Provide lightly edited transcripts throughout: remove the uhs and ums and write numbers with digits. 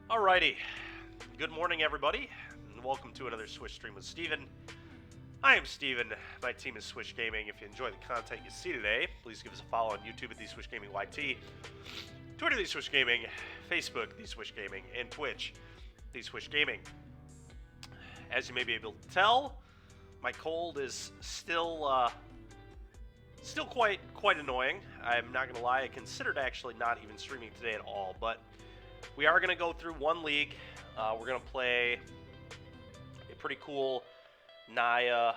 Alrighty, good morning everybody, and welcome to another Swish stream with Steven. I am Steven, my team is Swish Gaming. If you enjoy the content you see today, please give us a follow on YouTube at The Swish Gaming YT, Twitter, The Swish Gaming, Facebook, The Swish Gaming, and Twitch, The Swish Gaming. As you may be able to tell, my cold is still quite annoying. I'm not going to lie, I considered actually not even streaming today at all, but we are going to go through one league. We're going to play a pretty cool Naya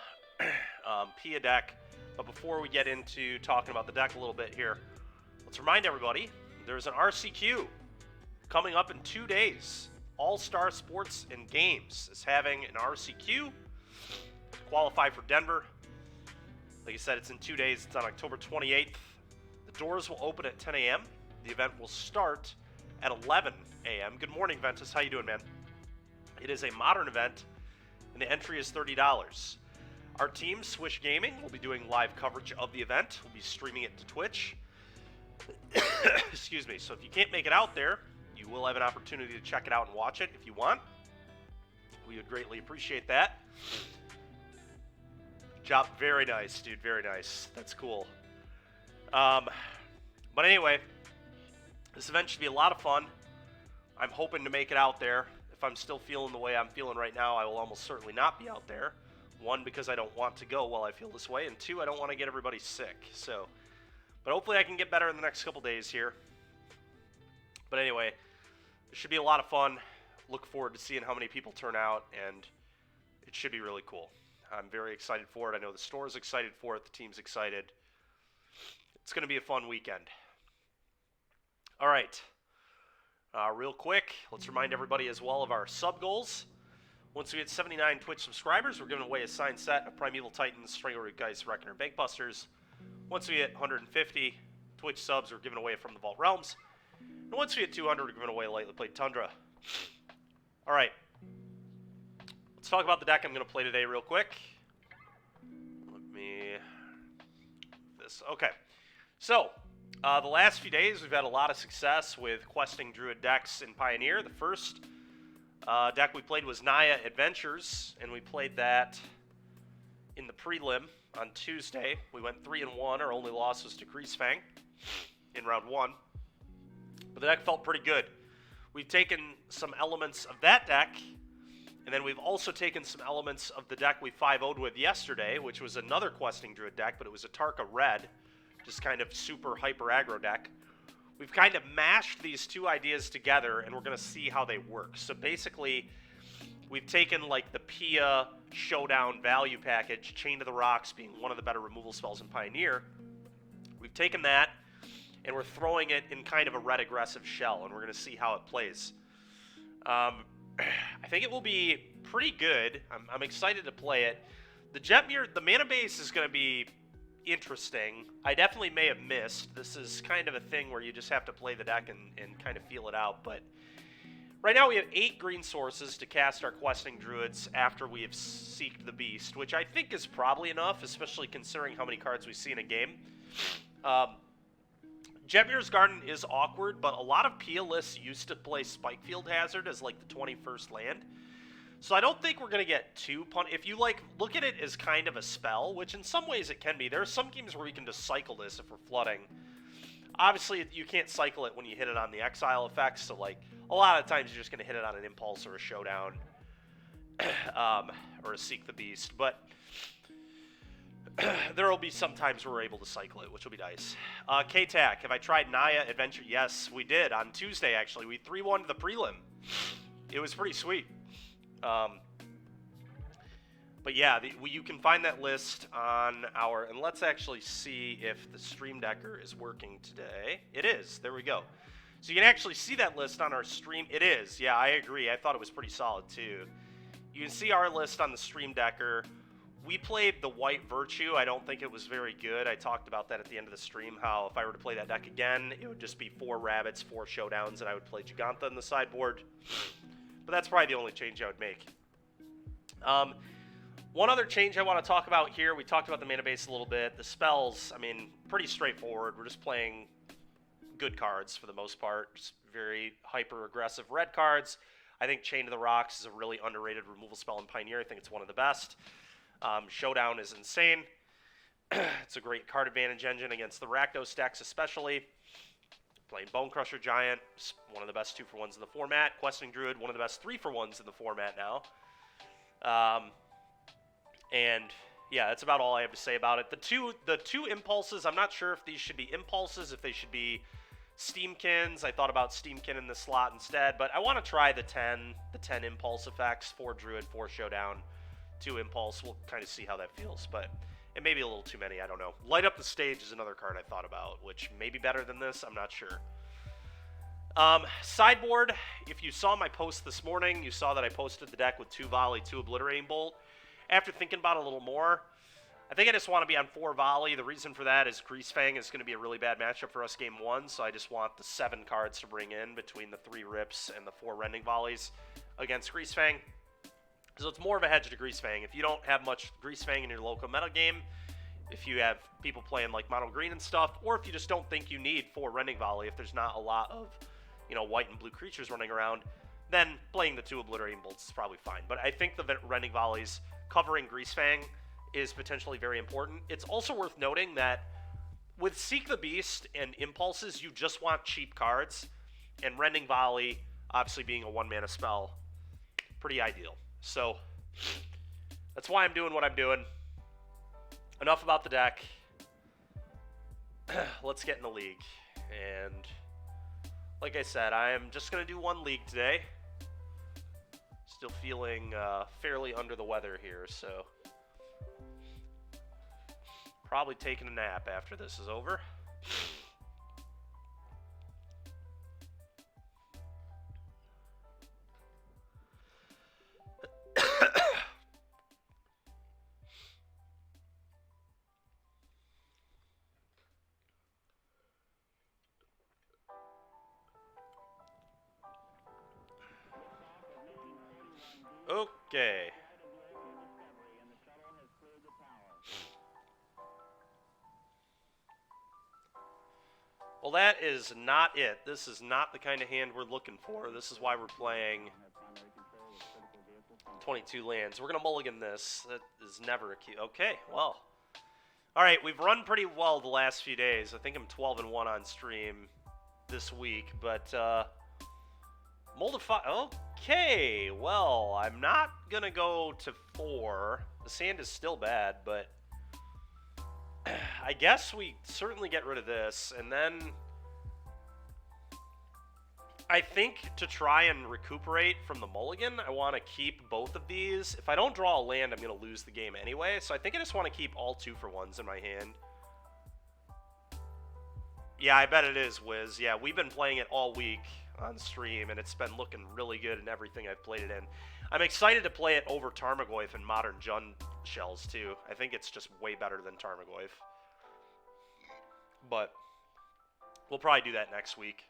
Pia deck. But before we get into talking about the deck a little bit here, let's remind everybody there's an RCQ coming up in 2 days. All-Star Sports and Games is having an RCQ to qualify for Denver. Like I said, it's in 2 days. It's on October 28th. The doors will open at 10 a.m. The event will start at 11 a.m. Good morning, Ventus. How you doing, man? It is a modern event, and the entry is $30. Our team, Swish Gaming, will be doing live coverage of the event. We'll be streaming it to Twitch. Excuse me. So if you can't make it out there, you will have an opportunity to check it out and watch it if you want. We would greatly appreciate that. Job, very nice, dude. Very nice. That's cool. But anyway, this event should be a lot of fun. I'm hoping to make it out there. If I'm still feeling the way I'm feeling right now, I will almost certainly not be out there. One, because I don't want to go while I feel this way, and two, I don't want to get everybody sick. But hopefully I can get better in the next couple days here. But anyway, it should be a lot of fun. Look forward to seeing how many people turn out, and it should be really cool. I'm very excited for it. I know the store's excited for it. The team's excited. It's going to be a fun weekend. All right. Real quick, let's remind everybody as well of our sub goals. Once we hit 79 Twitch subscribers, we're giving away a signed set of Primeval Titans, Strangleroot Geist, Reckoner, Bankbusters. Once we hit 150 Twitch subs, we're giving away From the Vault Realms. And once we hit 200, we're giving away a Lightly Played Tundra. All right. Let's talk about the deck I'm going to play today real quick. Let me... this. Okay. So, the last few days, we've had a lot of success with questing Druid decks in Pioneer. The first deck we played was Naya Adventures, and we played that in the prelim on Tuesday. We went 3-1. Our only loss was to Greasefang in round 1. But the deck felt pretty good. We've taken some elements of that deck, and then we've also taken some elements of the deck we 5-0'd with yesterday, which was another questing Druid deck, but it was a Tarka Red. Just kind of super hyper aggro deck. We've kind of mashed these two ideas together, and we're going to see how they work. So basically, we've taken like the Pia Showdown value package, Chain to the Rocks being one of the better removal spells in Pioneer. We've taken that, and we're throwing it in kind of a red aggressive shell, and we're going to see how it plays. I think it will be pretty good. I'm excited to play it. The Jetmir, the mana base is going to be interesting. I definitely may have missed. This is kind of a thing where you just have to play the deck and kind of feel it out. But right now we have 8 green sources to cast our questing druids after we have seeked the beast, which I think is probably enough, especially considering how many cards we see in a game. Jetmir's Garden is awkward, but a lot of Pia lists used to play Spikefield Hazard as like the 21st land. So I don't think we're going to get too if you like look at it as kind of a spell, which in some ways it can be. There are some games where we can just cycle this if we're flooding. Obviously, you can't cycle it when you hit it on the exile effects, so like a lot of times you're just going to hit it on an impulse or a showdown or a seek the beast, but there will be some times where we're able to cycle it, which will be nice. K-Tac, have I tried Naya Adventure? Yes, we did on Tuesday actually. We 3-1 the prelim. It was pretty sweet. But yeah, you can find that list on our, and let's actually see if the Stream Decker is working today. It is, there we go. So you can actually see that list on our stream. It is, yeah, I agree. I thought it was pretty solid too. You can see our list on the Stream Decker. We played the White Virtue. I don't think it was very good. I talked about that at the end of the stream, how if I were to play that deck again, it would just be 4 rabbits, 4 showdowns, and I would play Giganta in the sideboard. But that's probably the only change I would make. One other change I want to talk about here, we talked about the mana base a little bit. The spells, I mean, pretty straightforward. We're just playing good cards for the most part. Just very hyper-aggressive red cards. I think Chain of the Rocks is a really underrated removal spell in Pioneer. I think it's one of the best. Showdown is insane. It's a great card advantage engine against the Rakdos decks especially. Playing Bone Crusher Giant, one of the best 2-for-1s in the format. Questing Druid, one of the best 3-for-1s in the format now. And yeah, that's about all I have to say about it. The two impulses, I'm not sure if these should be impulses, if they should be Steamkins. I thought about Steamkin in this slot instead, but I want to try the 10 impulse effects, 4 Druid, 4 Showdown, 2 impulse. We'll kind of see how that feels, but it may be a little too many, I don't know. Light Up the Stage is another card I thought about, which may be better than this, I'm not sure. Sideboard, if you saw my post this morning, you saw that I posted the deck with 2 Volley, 2 Obliterating Bolt. After thinking about it a little more, I think I just want to be on 4 Volley. The reason for that is Greasefang is going to be a really bad matchup for us game 1, so I just want the 7 cards to bring in between the 3 Rips and the 4 Rending Volleys against Greasefang. So it's more of a hedge to Greasefang. If you don't have much Greasefang in your local meta game, if you have people playing like Mono Green and stuff, or if you just don't think you need 4 Rending Volley, if there's not a lot of, white and blue creatures running around, then playing the 2 Obliterating Bolts is probably fine. But I think the Rending Volleys covering Greasefang is potentially very important. It's also worth noting that with Seek the Beast and Impulses, you just want cheap cards, and Rending Volley, obviously being a 1-mana spell, pretty ideal. So that's why I'm doing what I'm doing. Enough about the deck. Let's get in the league. And like I said, I am just going to do 1 league today. Still feeling fairly under the weather here, so probably taking a nap after this is over. Okay. Well, that is not it. This is not the kind of hand we're looking for. This is why we're playing 22 lands. We're going to mulligan this. That is never a key. Okay, well. All right, we've run pretty well the last few days. I think I'm 12-1 on stream this week, but Moldify. Okay, well, I'm not going to go to 4. The sand is still bad, but I guess we certainly get rid of this, and then I think to try and recuperate from the mulligan, I want to keep both of these. If I don't draw a land, I'm going to lose the game anyway, so I think I just want to keep all 2-for-1s in my hand. Yeah, I bet it is, Wiz. Yeah, we've been playing it all week on stream, and it's been looking really good in everything I've played it in. I'm excited to play it over Tarmogoyf and Modern Jund shells, too. I think it's just way better than Tarmogoyf. But we'll probably do that next week.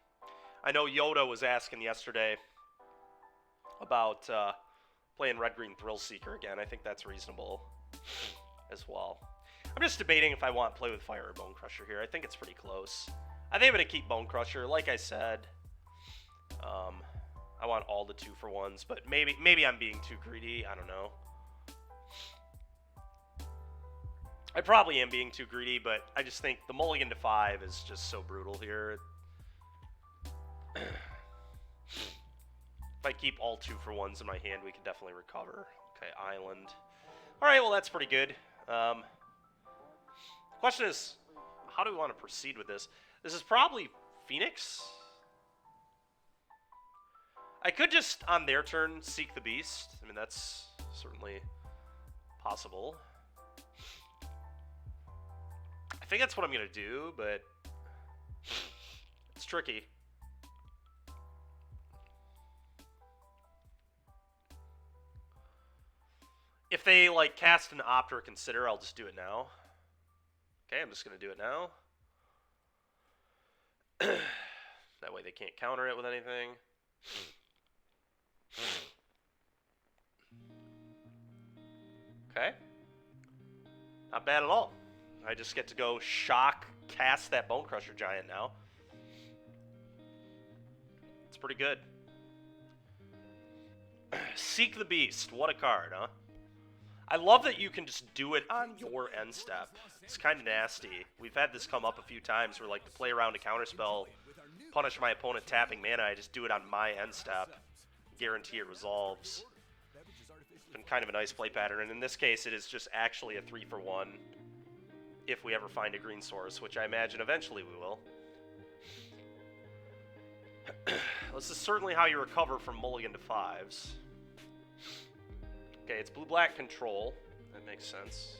I know Yoda was asking yesterday about playing Red-Green Thrill Seeker again. I think that's reasonable as well. I'm just debating if I want to play with Fire or Bone Crusher here. I think it's pretty close. I think I'm going to keep Bone Crusher. Like I said, I want all the 2-for-1s, but maybe I'm being too greedy. I don't know. I probably am being too greedy, but I just think the mulligan to 5 is just so brutal here. If I keep all 2-for-1s in my hand, we can definitely recover. Okay, Island. All right, well, that's pretty good. Question is, how do we want to proceed with this? This is probably Phoenix. I could just, on their turn, Seek the Beast. I mean, that's certainly possible. I think that's what I'm going to do, but it's tricky. If they, like, cast an Opt or Consider, I'll just do it now. Okay, I'm just going to do it now. That way they can't counter it with anything. Okay. Not bad at all. I just get to go shock, cast that Bone Crusher Giant now. It's pretty good. Seek the Beast. What a card, huh? I love that you can just do it on your end step. It's kind of nasty. We've had this come up a few times where, like, to play around a counterspell, punish my opponent tapping mana, I just do it on my end step. Guarantee it resolves. It's been kind of a nice play pattern, and in this case, it is just actually a 3-for-1 if we ever find a green source, which I imagine eventually we will. This is certainly how you recover from mulligan to 5s. Okay, it's blue-black control. That makes sense.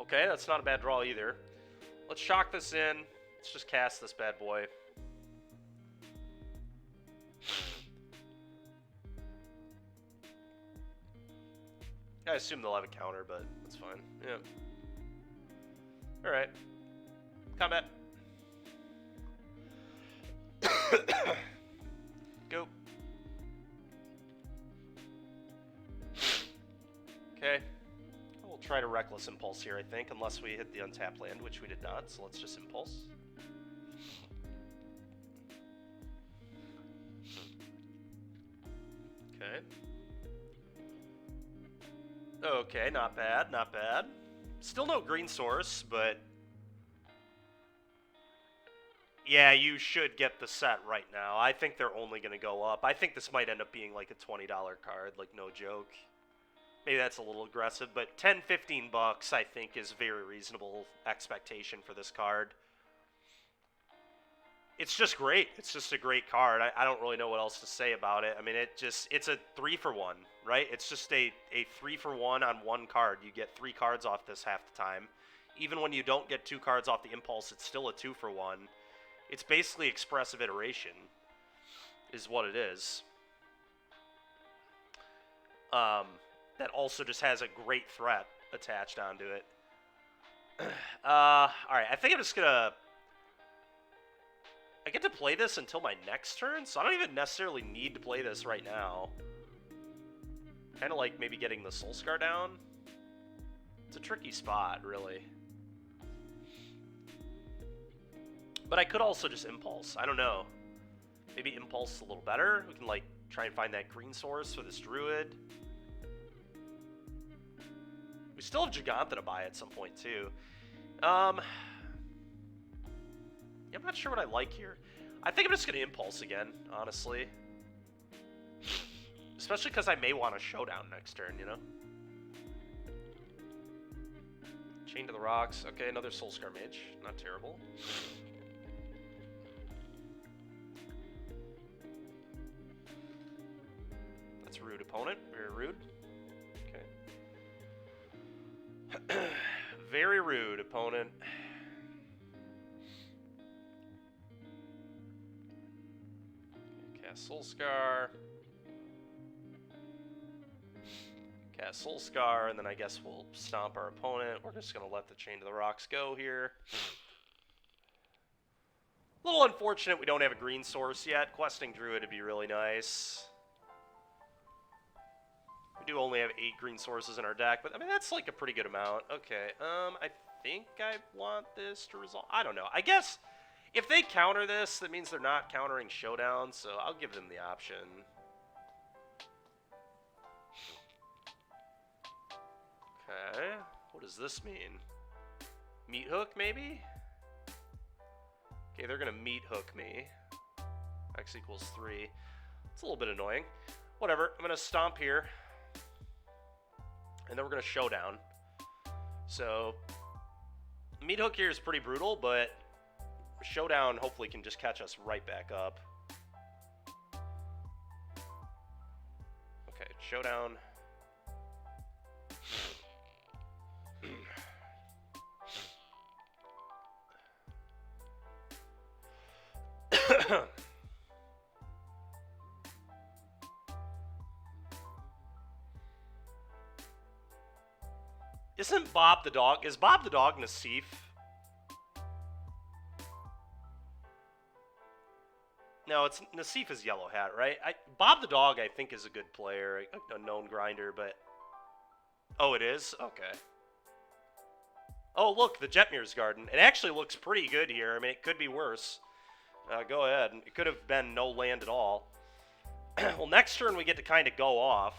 Okay, that's not a bad draw either. Let's shock this in. Let's just cast this bad boy. I assume they'll have a counter, but that's fine. Yeah. Alright. Combat. Go. Okay. We'll try to Reckless Impulse here, I think, unless we hit the untapped land, which we did not, so let's just Impulse. Okay. Okay, not bad, not bad. Still no green source, but... yeah, you should get the set right now. I think they're only going to go up. I think this might end up being like a $20 card, like no joke. Maybe that's a little aggressive, but 10, 15 bucks I think is very reasonable expectation for this card. It's just great. It's just a great card. I don't really know what else to say about it. I mean, it's a 3-for-1, right? It's just a 3-for-1 on one card. You get 3 cards off this half the time. Even when you don't get 2 cards off the Impulse, it's still a 2-for-1. It's basically expressive iteration, is what it is. That also just has a great threat attached onto it. Alright, I think I'm just gonna... I get to play this until my next turn, so I don't even necessarily need to play this right now. Kind of like maybe getting the Soul Scar down. It's a tricky spot, really. But I could also just Impulse. I don't know. Maybe Impulse a little better. We can, like, try and find that green source for this Druid. We still have Giganta to buy at some point, too. Yeah, I'm not sure what I like here. I think I'm just going to Impulse again, honestly. Especially because I may want a Showdown next turn, you know? Chain to the Rocks. Okay, another Soul Scar Mage. Not terrible. That's rude, opponent. Very rude. Okay. Very rude, opponent. Cast Soul Scar. Cast Soul Scar, and then I guess we'll stomp our opponent. We're just going to let the Chain to the Rocks go here. A little unfortunate we don't have a green source yet. Questing Druid would be really nice. We do only have 8 green sources in our deck, but I mean, that's like a pretty good amount. Okay, I think I want this to resolve. I don't know. I guess if they counter this, that means they're not countering Showdown, so I'll give them the option. Okay, what does this mean? Meat Hook, maybe? Okay, they're going to Meat Hook me. X equals 3. It's a little bit annoying. Whatever, I'm going to Stomp here. And then we're going to Showdown. So, Meat Hook here is pretty brutal, but Showdown hopefully can just catch us right back up. Okay, Showdown. Isn't Bob the dog? Is Bob the dog Nassif? No, it's Nassif is Yellow Hat, right? Bob the dog, I think, is a good player, a known grinder, but... Oh, it is? Okay. Oh, look, the Jetmir's Garden. It actually looks pretty good here. I mean, it could be worse. Go ahead. It could have been no land at all. Well, next turn we get to kind of go off.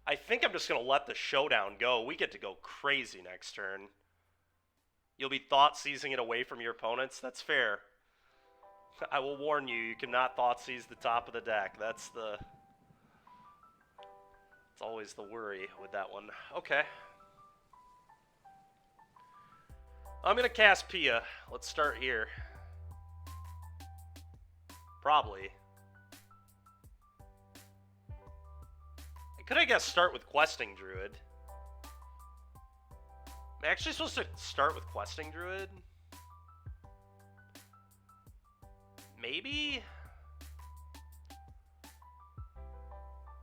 I think I'm just going to let the showdown go. We get to go crazy next turn. You'll be thought seizing it away from your opponents. That's fair. I will warn you, you cannot thought seize the top of the deck. It's always the worry with that one. Okay. I'm going to cast Pia. Let's start here. Probably. Could I guess start with Questing Druid? Am I actually supposed to start with Questing Druid? Maybe?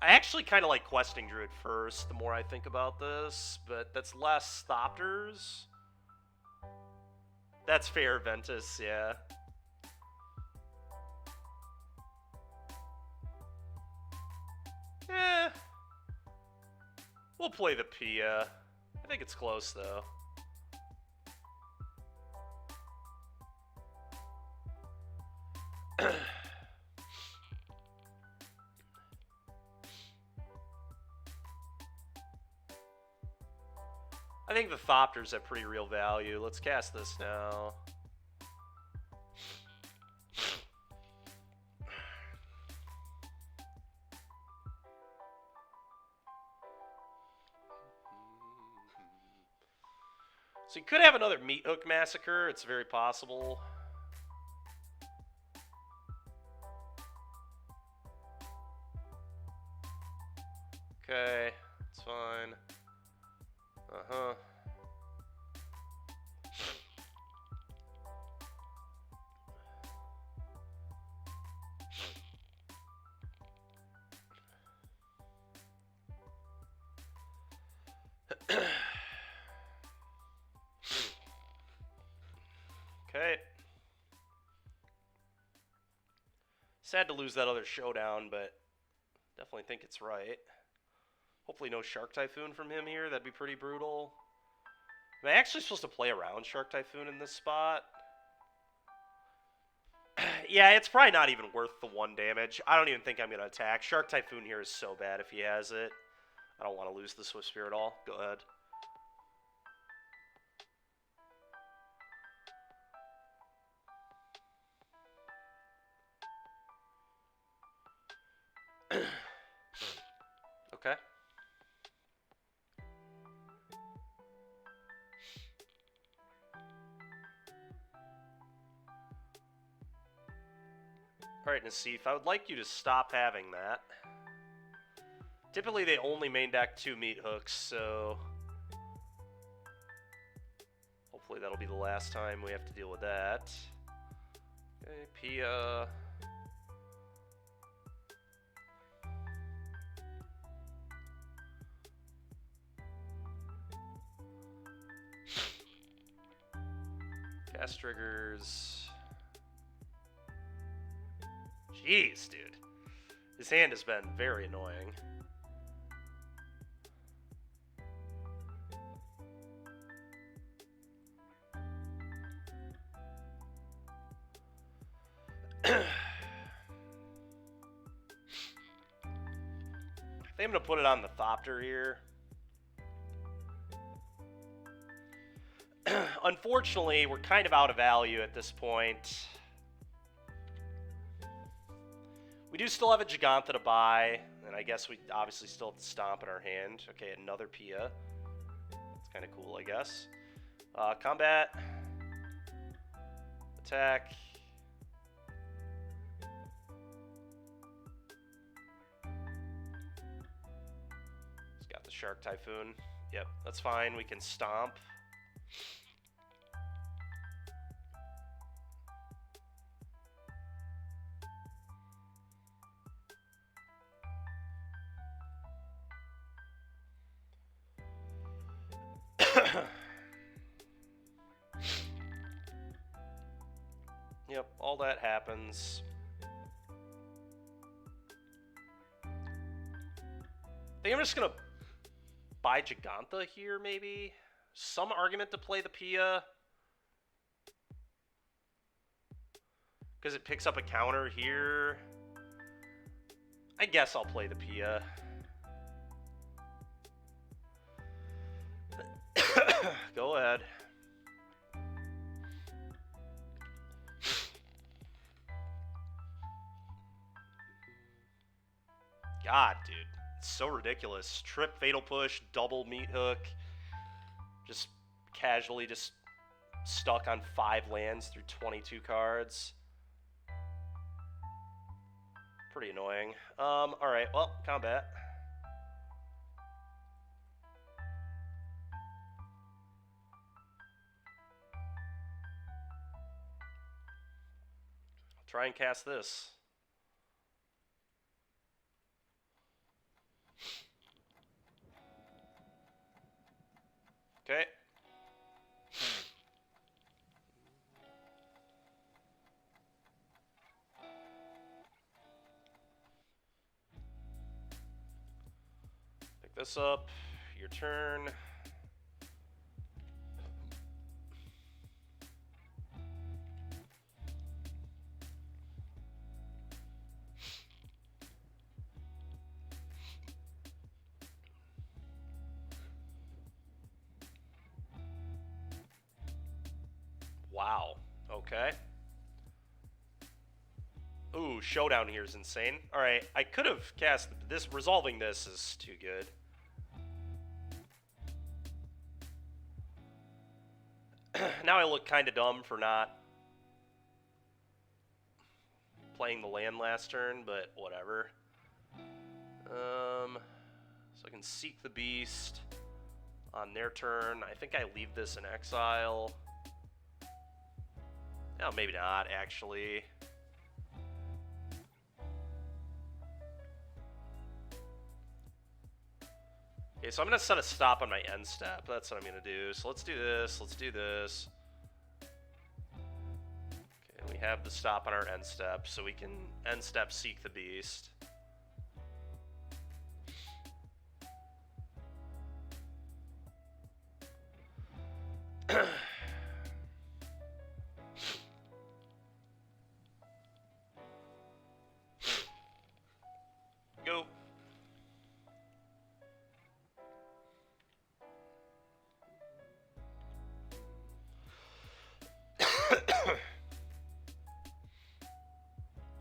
I actually kind of like Questing Druid first, the more I think about this, but that's less Thopters. That's fair, Ventus, yeah. Eh. We'll play the Pia. I think it's close, though. I think the Thopters have pretty real value. Let's cast this now. So you could have another Meat Hook Massacre. It's very possible. Okay, it's fine. Uh-huh. Okay. Sad to lose that other showdown, but definitely think it's right. Hopefully no Shark Typhoon from him here. That'd be pretty brutal. Am I actually supposed to play around Shark Typhoon in this spot? Yeah, it's probably not even worth the 1 damage. I don't even think I'm going to attack. Shark Typhoon here is so bad if he has it. I don't want to lose the Swift Spear at all. Go ahead. Okay. Alright, Nassif, I would like you to stop having that. Typically, they only main deck 2 Meat Hooks, so hopefully that'll be the last time we have to deal with that. Okay, Pia. Cast triggers. Jeez, dude. His hand has been very annoying. I think I'm going to put it on the Thopter here. Unfortunately, we're kind of out of value at this point. We do still have a Giganta to buy, and I guess we obviously still have to stomp in our hand. Okay, another Pia. It's kind of cool, I guess. Combat. Attack. It's got the Shark Typhoon. Yep, that's fine. We can stomp. Yep, all that happens. I think I'm just going to buy Giganta here, maybe. Some argument to play the Pia. Because it picks up a counter here. I guess I'll play the Pia. Go ahead. God, dude. It's so ridiculous. Trip, Fatal Push, double Meat Hook. Just casually just stuck on 5 lands through 22 cards. Pretty annoying. Alright, well, combat. Try and cast this. Okay. Pick this up. Your turn. Wow. Okay. Ooh, Showdown here is insane. Alright, I could have cast this. Resolving this is too good. Now I look kind of dumb for not playing the land last turn, but whatever. So I can Seek the Beast on their turn. I think I leave this in exile. No, maybe not, actually. Okay, so I'm going to set a stop on my end step. That's what I'm going to do. So let's do this. Let's do this. Okay, we have the stop on our end step, so we can end step Seek the Beast. Go.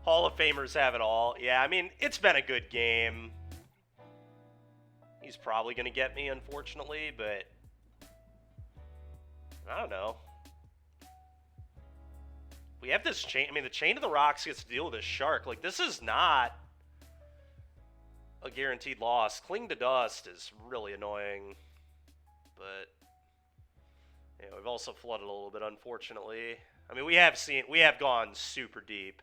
Hall of Famers have it all. Yeah, I mean, it's been a good game. He's probably going to get me, unfortunately, but I don't know. We have this chain. I mean, the Chain of the Rocks gets to deal with this shark. Like, this is not a guaranteed loss. Cling to Dust is really annoying, but yeah, we've also flooded a little bit, unfortunately. I mean, we have gone super deep.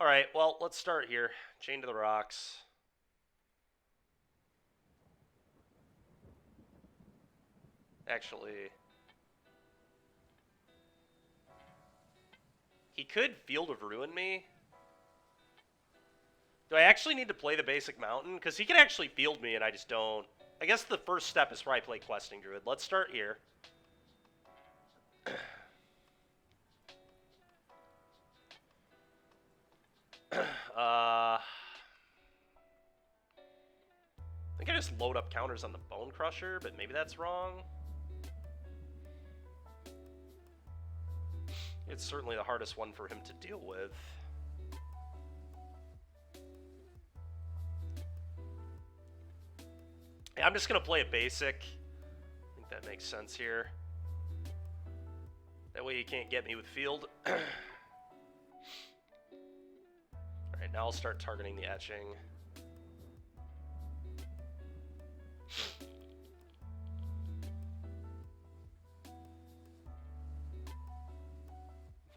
All right, well, let's start here. Chain to the Rocks. Actually, he could Field of Ruin me. Do I actually need to play the basic mountain? Because he can actually field me, and I just don't. I guess the first step is probably play Questing Druid. Let's start here. I think I just load up counters on the Bone Crusher, but maybe that's wrong. It's certainly the hardest one for him to deal with. Yeah, I'm just going to play a basic. I think that makes sense here. That way he can't get me with field. Alright, now I'll start targeting the etching.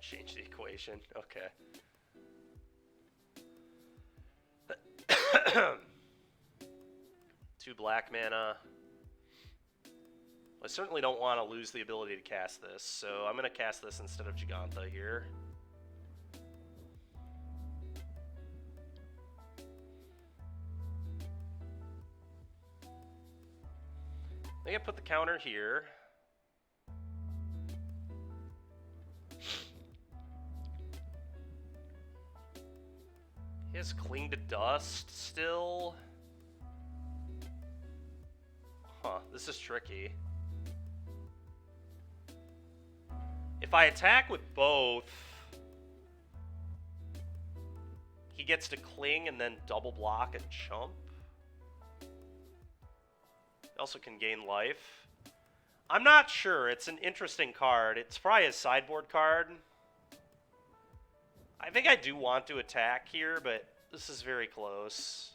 Change the equation. Okay. black mana. I certainly don't want to lose the ability to cast this, so I'm going to cast this instead of Giganta here. I think I put the counter here. He has Cling to Dust still. Huh, this is tricky. If I attack with both, he gets to Cling and then double block and chump. He also can gain life. I'm not sure. It's an interesting card. It's probably a sideboard card. I think I do want to attack here, but this is very close.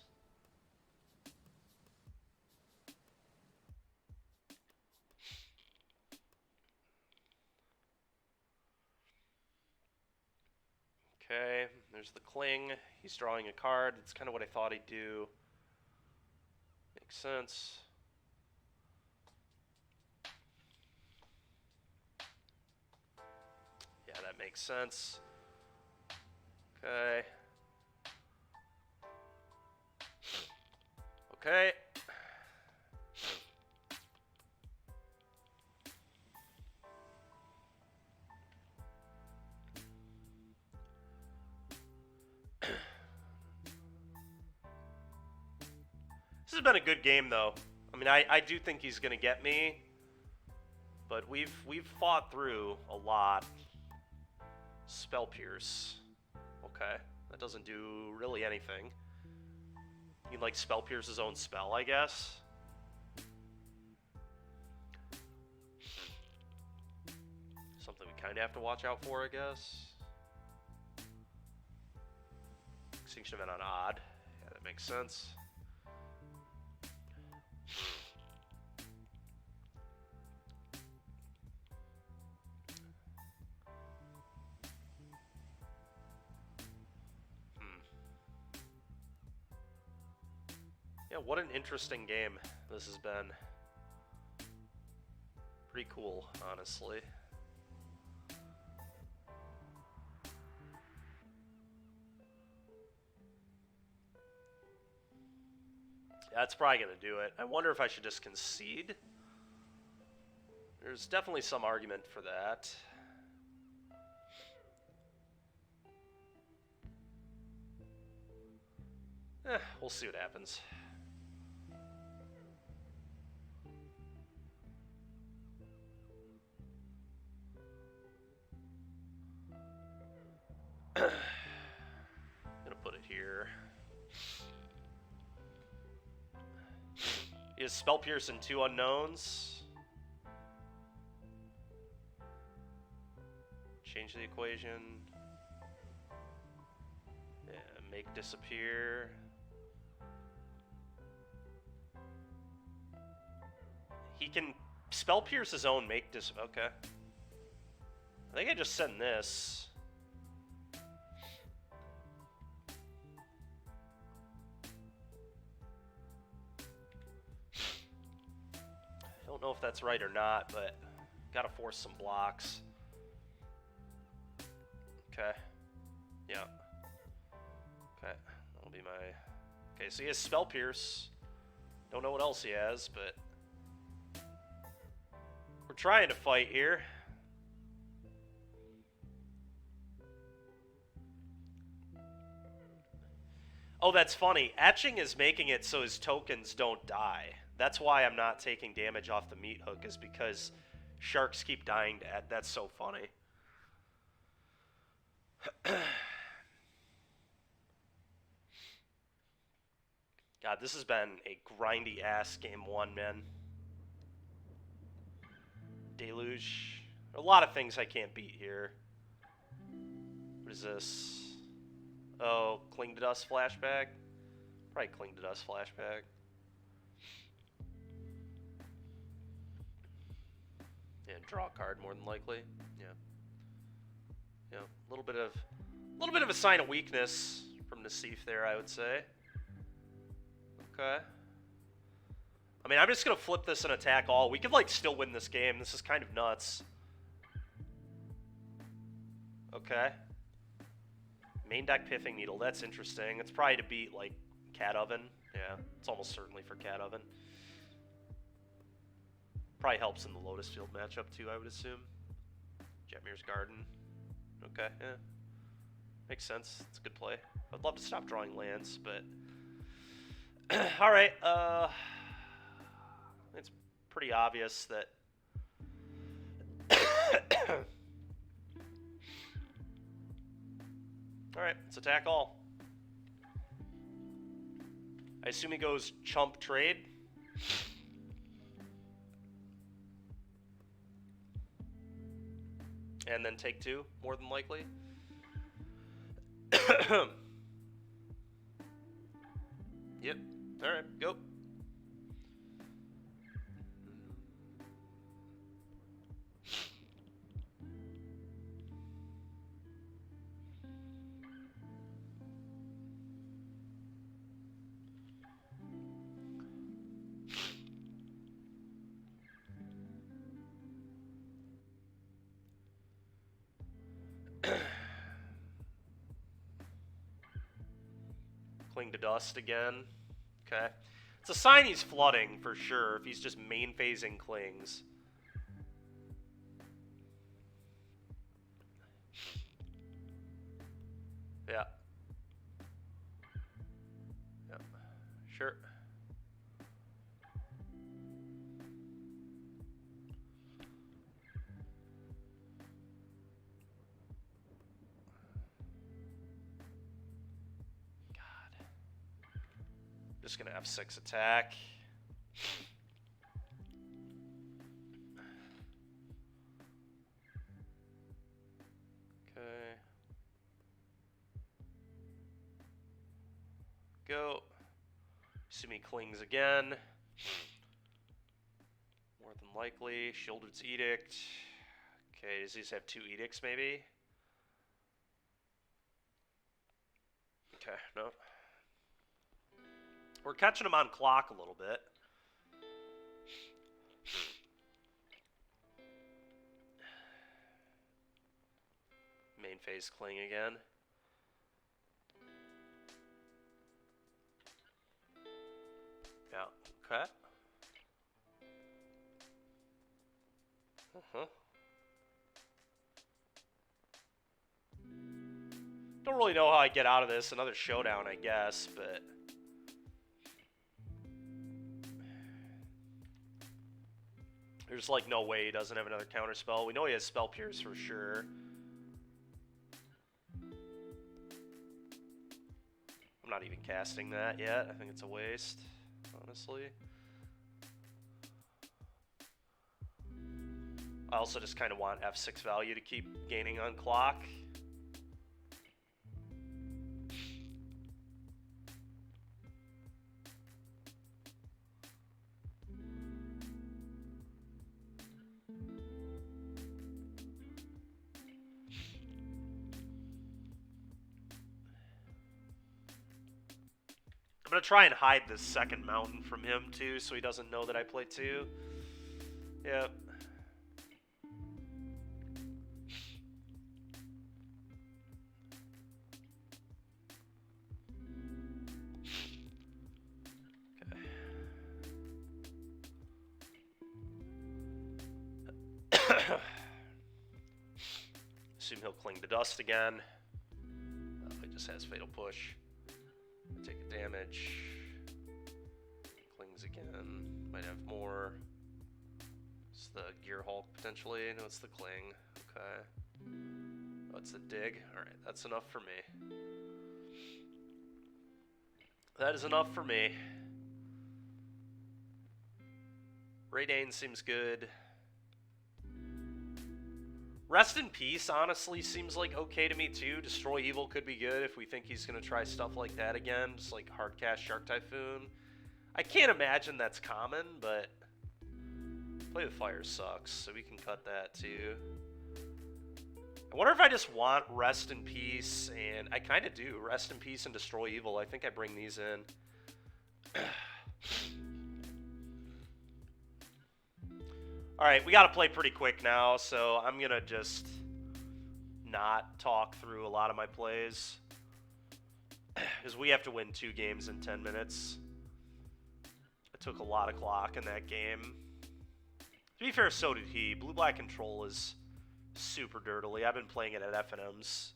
Okay, there's the Cling. He's drawing a card. It's kind of what I thought he'd do. Makes sense. Yeah, that makes sense. Okay. Okay. This has been a good game, though. I mean, I do think he's going to get me, but we've fought through a lot. Spell Pierce. Okay, that doesn't do really anything. He like Spell Pierce his own spell, I guess. Something we kind of have to watch out for, I guess. Extinction Event on Odd. Yeah, that makes sense. Yeah, what an interesting game this has been. Pretty cool, honestly. That's probably going to do it. I wonder if I should just concede. There's definitely some argument for that. We'll see what happens. I'm gonna put it here. He has Spell Pierce and 2 unknowns. Change the equation. Yeah, make disappear. He can Spell Pierce his own make disappear. Okay. I think I just send this. I don't know if that's right or not, but gotta force some blocks. Okay. Yeah. Okay. That'll be my... Okay, so he has Spell Pierce. Don't know what else he has, but... We're trying to fight here. Oh, that's funny. Etching is making it so his tokens don't die. That's why I'm not taking damage off the meat hook, is because sharks keep dying to Etch. That's so funny. God, this has been a grindy ass game 1, man. Deluge. A lot of things I can't beat here. What is this? Oh, Cling to Dust flashback? Probably Cling to Dust flashback. Yeah, draw a card more than likely. Yeah. Yeah, a little bit of a sign of weakness from Nassif there, I would say. Okay. I mean, I'm just going to flip this and attack all. We could, like, still win this game. This is kind of nuts. Okay. Main deck Pithing Needle. That's interesting. It's probably to beat, like, Cat Oven. Yeah, it's almost certainly for Cat Oven. Probably helps in the Lotus Field matchup, too, I would assume. Jetmir's Garden. Okay, yeah. Makes sense. It's a good play. I'd love to stop drawing lands, but... Alright, it's pretty obvious that... Alright, let's attack all. I assume he goes chump trade. And then take 2, more than likely. Yep. Alright, go. Cling to Dust again. Okay. It's a sign he's flooding, for sure, if he's just main phasing Clings. Yeah. Yep. Sure. Just gonna F6 attack. Okay. Go. Assume he clings again. More than likely. Shieldred's Edict. Okay, does he just have 2 edicts maybe? Okay, no. We're catching him on clock a little bit. Main phase cling again. Yeah, okay. Don't really know how I get out of this. Another showdown, I guess, but... There's, like, no way he doesn't have another counterspell. We know he has Spell Pierce for sure. I'm not even casting that yet. I think it's a waste, honestly. I also just kind of want F6 value to keep gaining on clock. I'm going to try and hide this second mountain from him, too, so he doesn't know that I play 2. Yep. Okay. Assume he'll cling to Dust again. Oh, he just has Fatal Push. Take a damage. Clings again. Might have more. It's the Gear Hulk potentially. No, it's the Cling. Okay. Oh, it's the Dig. Alright, that's enough for me. That is enough for me. Raydane seems good. Rest in Peace honestly seems like okay to me too. Destroy Evil could be good if we think he's going to try stuff like that again. Just like hardcast Shark Typhoon. I can't imagine that's common, but Play with Fire sucks, so we can cut that too. I wonder if I just want Rest in Peace, and I kind of do. Rest in Peace and Destroy Evil. I think I bring these in. Alright, we gotta play pretty quick now, so I'm gonna just not talk through a lot of my plays. Because we have to win 2 games in 10 minutes. I took a lot of clock in that game. To be fair, so did he. Blue-Black Control is super dirtily. I've been playing it at F&M's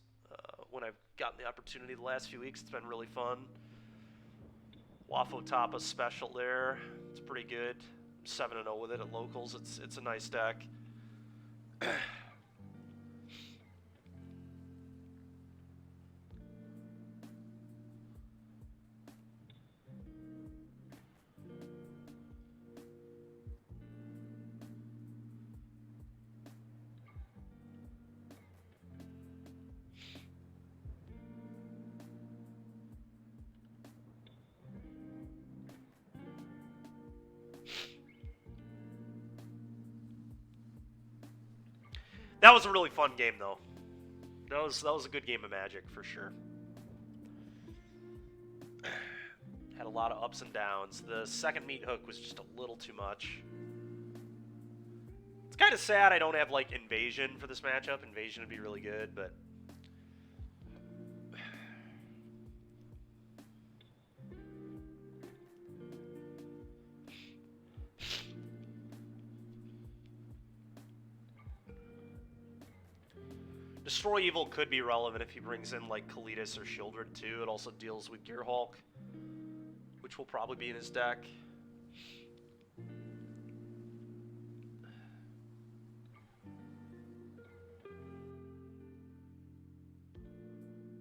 when I've gotten the opportunity the last few weeks. It's been really fun. Wafo Tapa special there. It's pretty good. 7-0 with it at locals. It's a nice deck. That was a really fun game, though. That was a good game of Magic, for sure. Had a lot of ups and downs. The second meat hook was just a little too much. It's kind of sad I don't have, like, Invasion for this matchup. Invasion would be really good, but... Destroy Evil could be relevant if he brings in, like, Kalitas or Shieldred, too. It also deals with Gearhulk, which will probably be in his deck.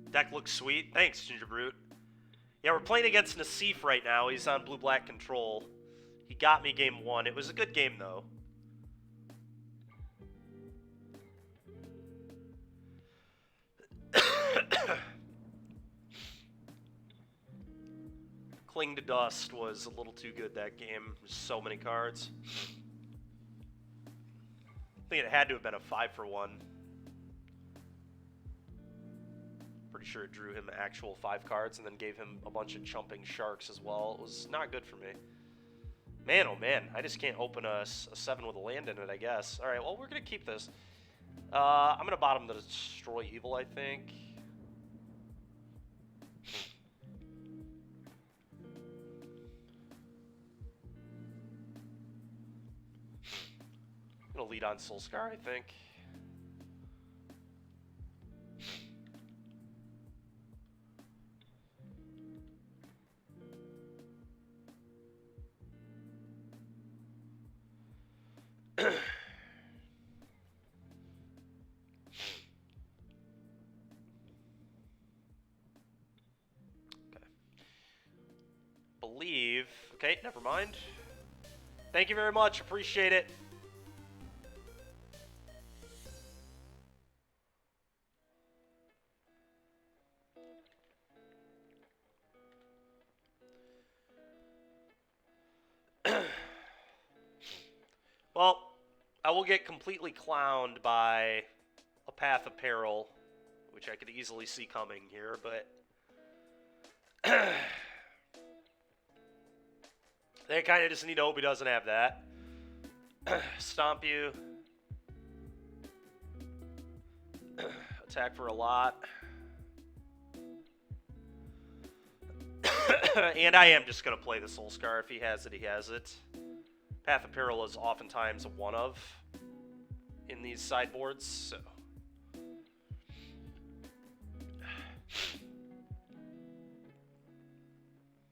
Deck looks sweet. Thanks, Ginger Brute. Yeah, we're playing against Nassif right now. He's on Blue-Black Control. He got me game 1. It was a good game, though. Cling to Dust was a little too good that game. So many cards. I think it had to have been a 5-for-1. Pretty sure it drew him actual 5 cards and then gave him a bunch of chumping sharks as well. It was not good for me. Man, oh man, I just can't open a 7 with a land in it, I guess. Alright, well, we're going to keep this. I'm going to bottom the Destroy Evil, I think. I'm going to lead on Soulscar, I think. Believe. Okay, never mind. Thank you very much. Appreciate it. Well, I will get completely clowned by a Path of Peril, which I could easily see coming here, but... They kind of just need to hope he doesn't have that. Stomp you. Attack for a lot. And I am just going to play the Soulscar. If he has it, he has it. Path of Peril is oftentimes a one-of in these sideboards, so...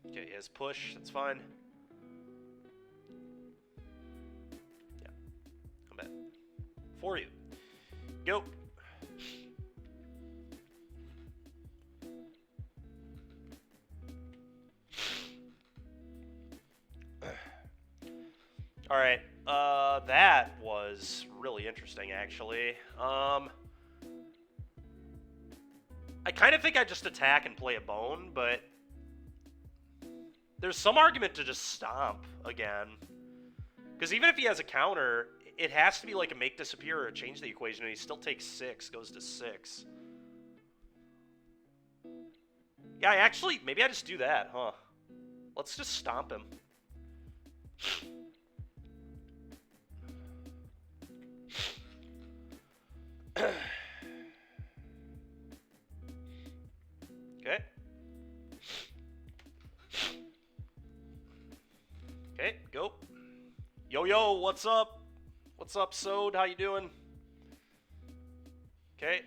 Okay, he has push. That's fine. Yeah. Come back. For you. Go. Alright, that was really interesting, actually. I kind of think I just attack and play a bone, but there's some argument to just stomp again. Because even if he has a counter, it has to be like a make disappear or a change the equation, and he still takes 6, goes to 6. Yeah, actually, maybe I just do that, huh? Let's just stomp him. yo, what's up? What's up, Sode? How you doing? Okay.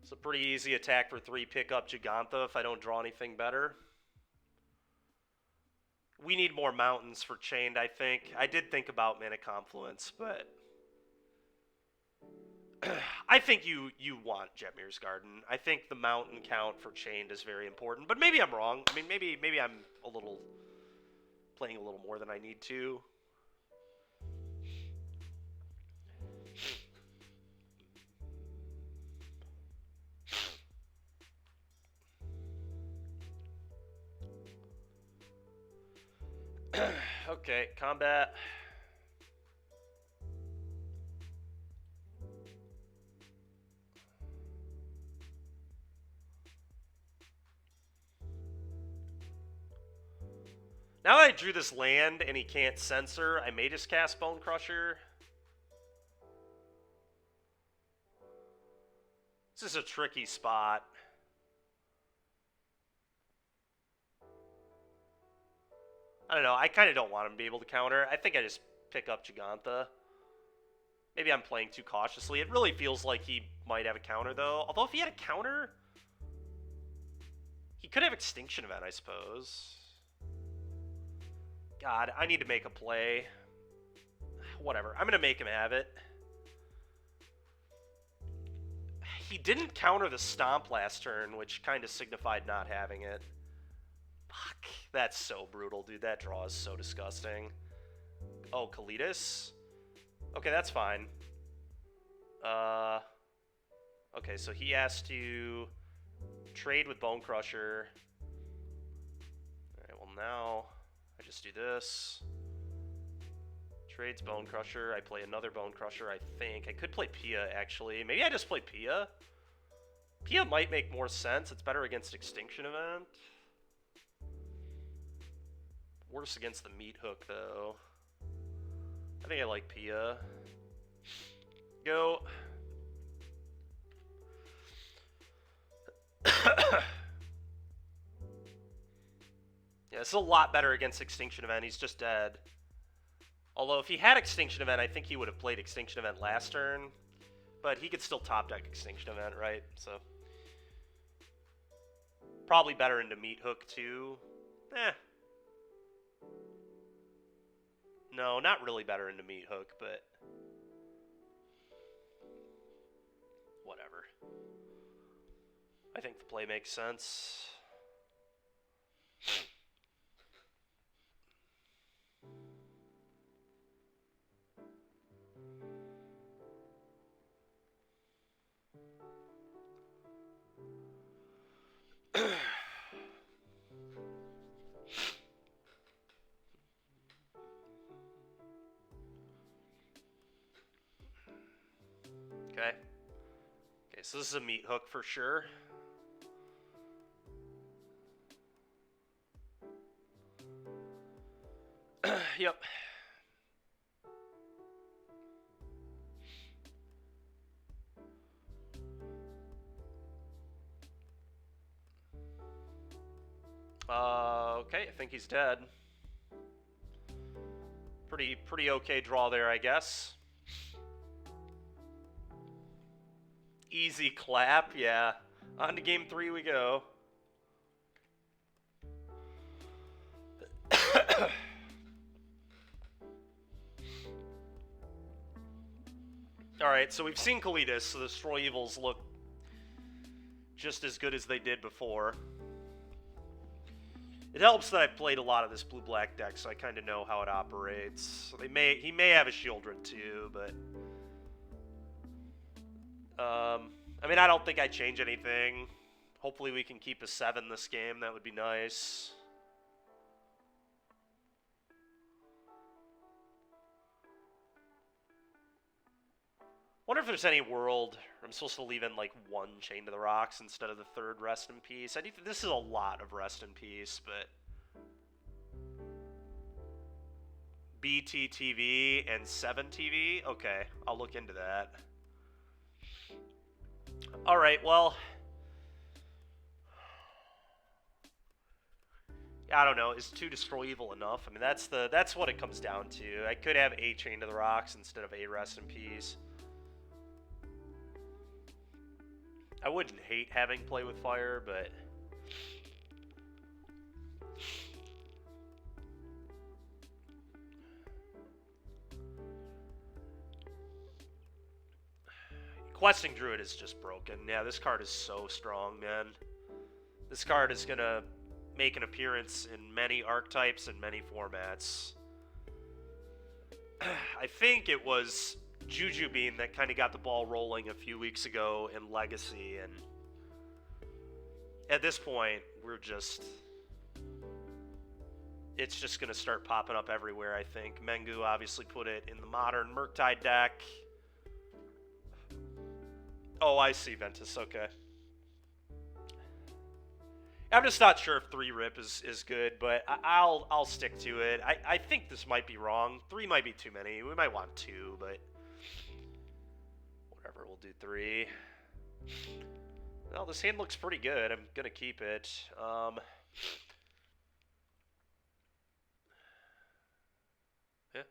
It's a pretty easy attack for 3 pick up Gigantha if I don't draw anything better. We need more mountains for Chained, I think. I did think about Mana Confluence, but I think you want Jetmir's Garden. I think the mountain count for Chained is very important, but maybe I'm wrong. I mean, maybe I'm playing a little more than I need to. Okay, combat. Now that I drew this land and he can't censor, I may just cast Bone Crusher. This is a tricky spot. I don't know. I kind of don't want him to be able to counter. I think I just pick up Gigantha. Maybe I'm playing too cautiously. It really feels like he might have a counter, though. Although if he had a counter, he could have Extinction Event, I suppose. God, I need to make a play. Whatever. I'm going to make him have it. He didn't counter the Stomp last turn, which kind of signified not having it. Fuck. That's so brutal, dude. That draw is so disgusting. Oh, Kalitas? Okay, that's fine. Okay, so he has to trade with Bone Crusher. Alright, well now I just do this. Trades Bone Crusher. I play another Bone Crusher, I think. I could play Pia, actually. Maybe I just play Pia. Pia might make more sense. It's better against Extinction Event. Worse against the Meat Hook, though. I think I like Pia. Go. Yeah, this is a lot better against Extinction Event. He's just dead. Although if he had Extinction Event, I think he would have played Extinction Event last turn. But he could still top deck Extinction Event, right? So probably better into Meat Hook, too. No, not really better into Meat Hook, but whatever. I think the play makes sense. Okay. Okay, so this is a Meat Hook for sure. Yep. Okay, I think he's dead. Pretty okay draw there, I guess. Easy clap, yeah. On to game 3 we go. Alright, so we've seen Kalitas, so the Destroy Evils look just as good as they did before. It helps that I've played a lot of this blue-black deck, so I kind of know how it operates. So he may have a Shieldred too, but I mean, I don't think I'd change anything. Hopefully we can keep a 7 this game. That would be nice. Wonder if there's any world where I'm supposed to leave in like 1 Chain to the Rocks instead of the 3rd Rest in Peace. This is a lot of Rest in Peace, but BTTV and 7TV? Okay, I'll look into that. Alright, well, I don't know. Is 2 Destroy Evil enough? I mean, that's what it comes down to. I could have a Chain to the Rocks instead of a Rest in Peace. I wouldn't hate having Play with Fire, but Questing Druid is just broken. Yeah, this card is so strong, man. This card is gonna make an appearance in many archetypes and many formats. I think it was Juju Bean that kind of got the ball rolling a few weeks ago in Legacy, and at this point, it's just going to start popping up everywhere, I think. Mengu obviously put it in the modern Murktide deck. Oh, I see, Ventus, okay. I'm just not sure if 3 Rip is good, but I'll stick to it. I think this might be wrong. 3 might be too many. We might want 2, but whatever, we'll do 3. Well, this hand looks pretty good. I'm going to keep it. Yeah.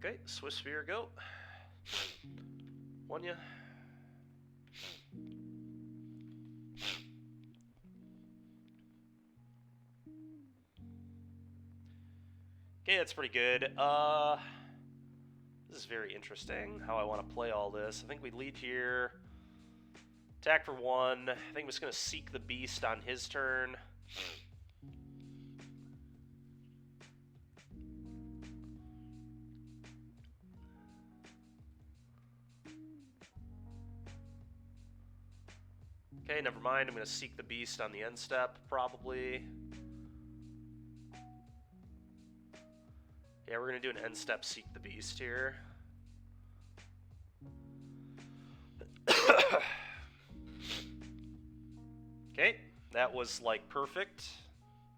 Okay, Swiss Sphere, go. One ya. Okay, that's pretty good. This is very interesting, how I want to play all this. I think we lead here. Attack for 1. I think I'm just going to Seek the Beast on his turn. Okay, never mind. I'm going to Seek the Beast on the end step, probably. Yeah, we're going to do an end step Seek the Beast here. Okay, that was like perfect.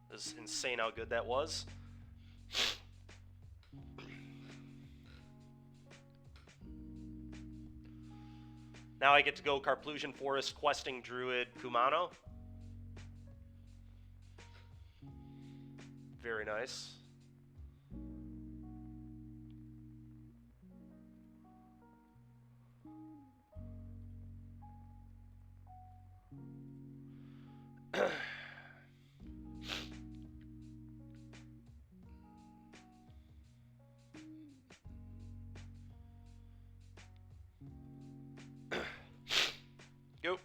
It was insane how good that was. Now I get to go Carplusian Forest, Questing Druid, Kumano. Very nice. Go.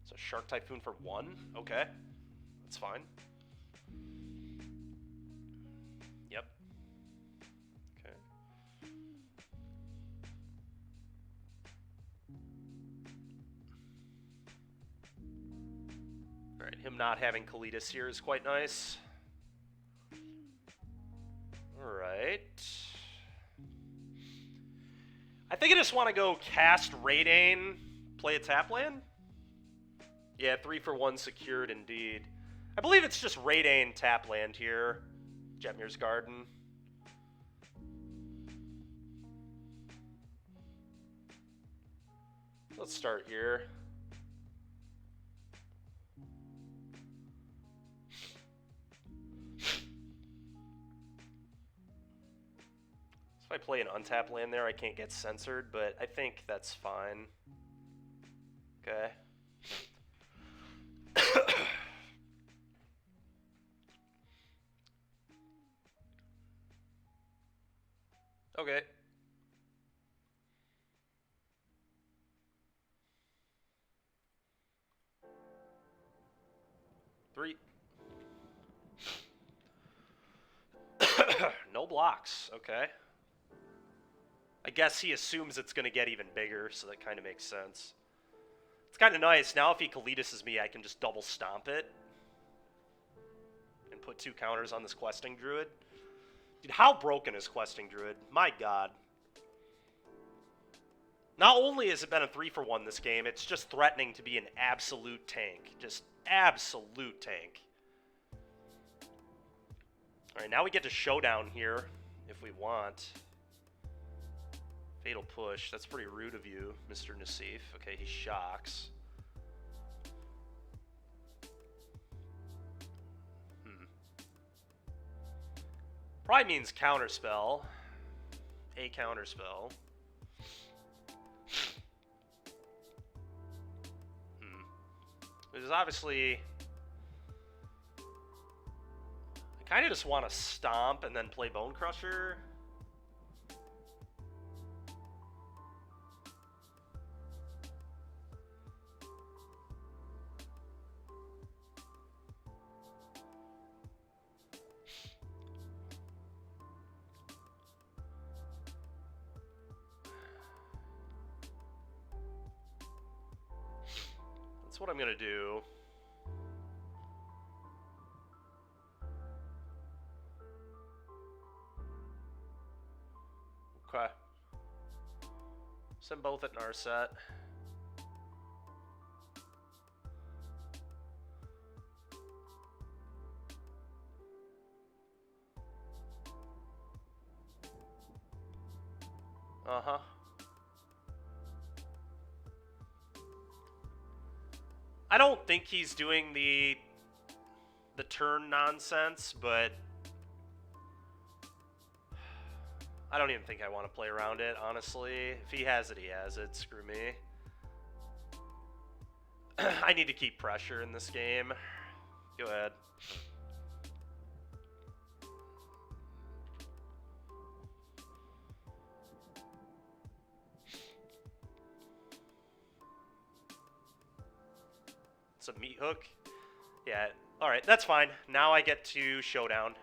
So Shark Typhoon for 1? Okay. That's fine. Yep. Okay. Alright, him not having Kalitas here is quite nice. Alright. I think I just want to go cast Raidane, play a tap land. Yeah, 3 for 1 secured indeed. I believe it's just Raidane tap land here. Jetmir's Garden. Let's start here. So if I play an untap land there, I can't get censored, but I think that's fine. Okay. Okay. Three. No blocks. Okay. I guess he assumes it's going to get even bigger, so that kind of makes sense. It's kind of nice. Now if he Kalitas me, I can just double stomp it. And put 2 counters on this Questing Druid. Dude, how broken is Questing Druid? My god. Not only has it been a 3 for 1 this game, it's just threatening to be an absolute tank. Just absolute tank. Alright, now we get to showdown here, if we want. Fatal push. That's pretty rude of you, Mr. Nassif. Okay, he shocks. Probably means counterspell. A counterspell. There's obviously... I kind of just want to stomp and then play Bone Crusher. That's what I'm going to do. Okay. Send both at Narset. Uh-huh. I don't think he's doing the turn nonsense, but I don't even think I want to play around it, honestly. If he has it, he has it. Screw me. I need to keep pressure in this game. Go ahead. It's a meat hook. Yeah, alright, that's fine. Now I get to showdown.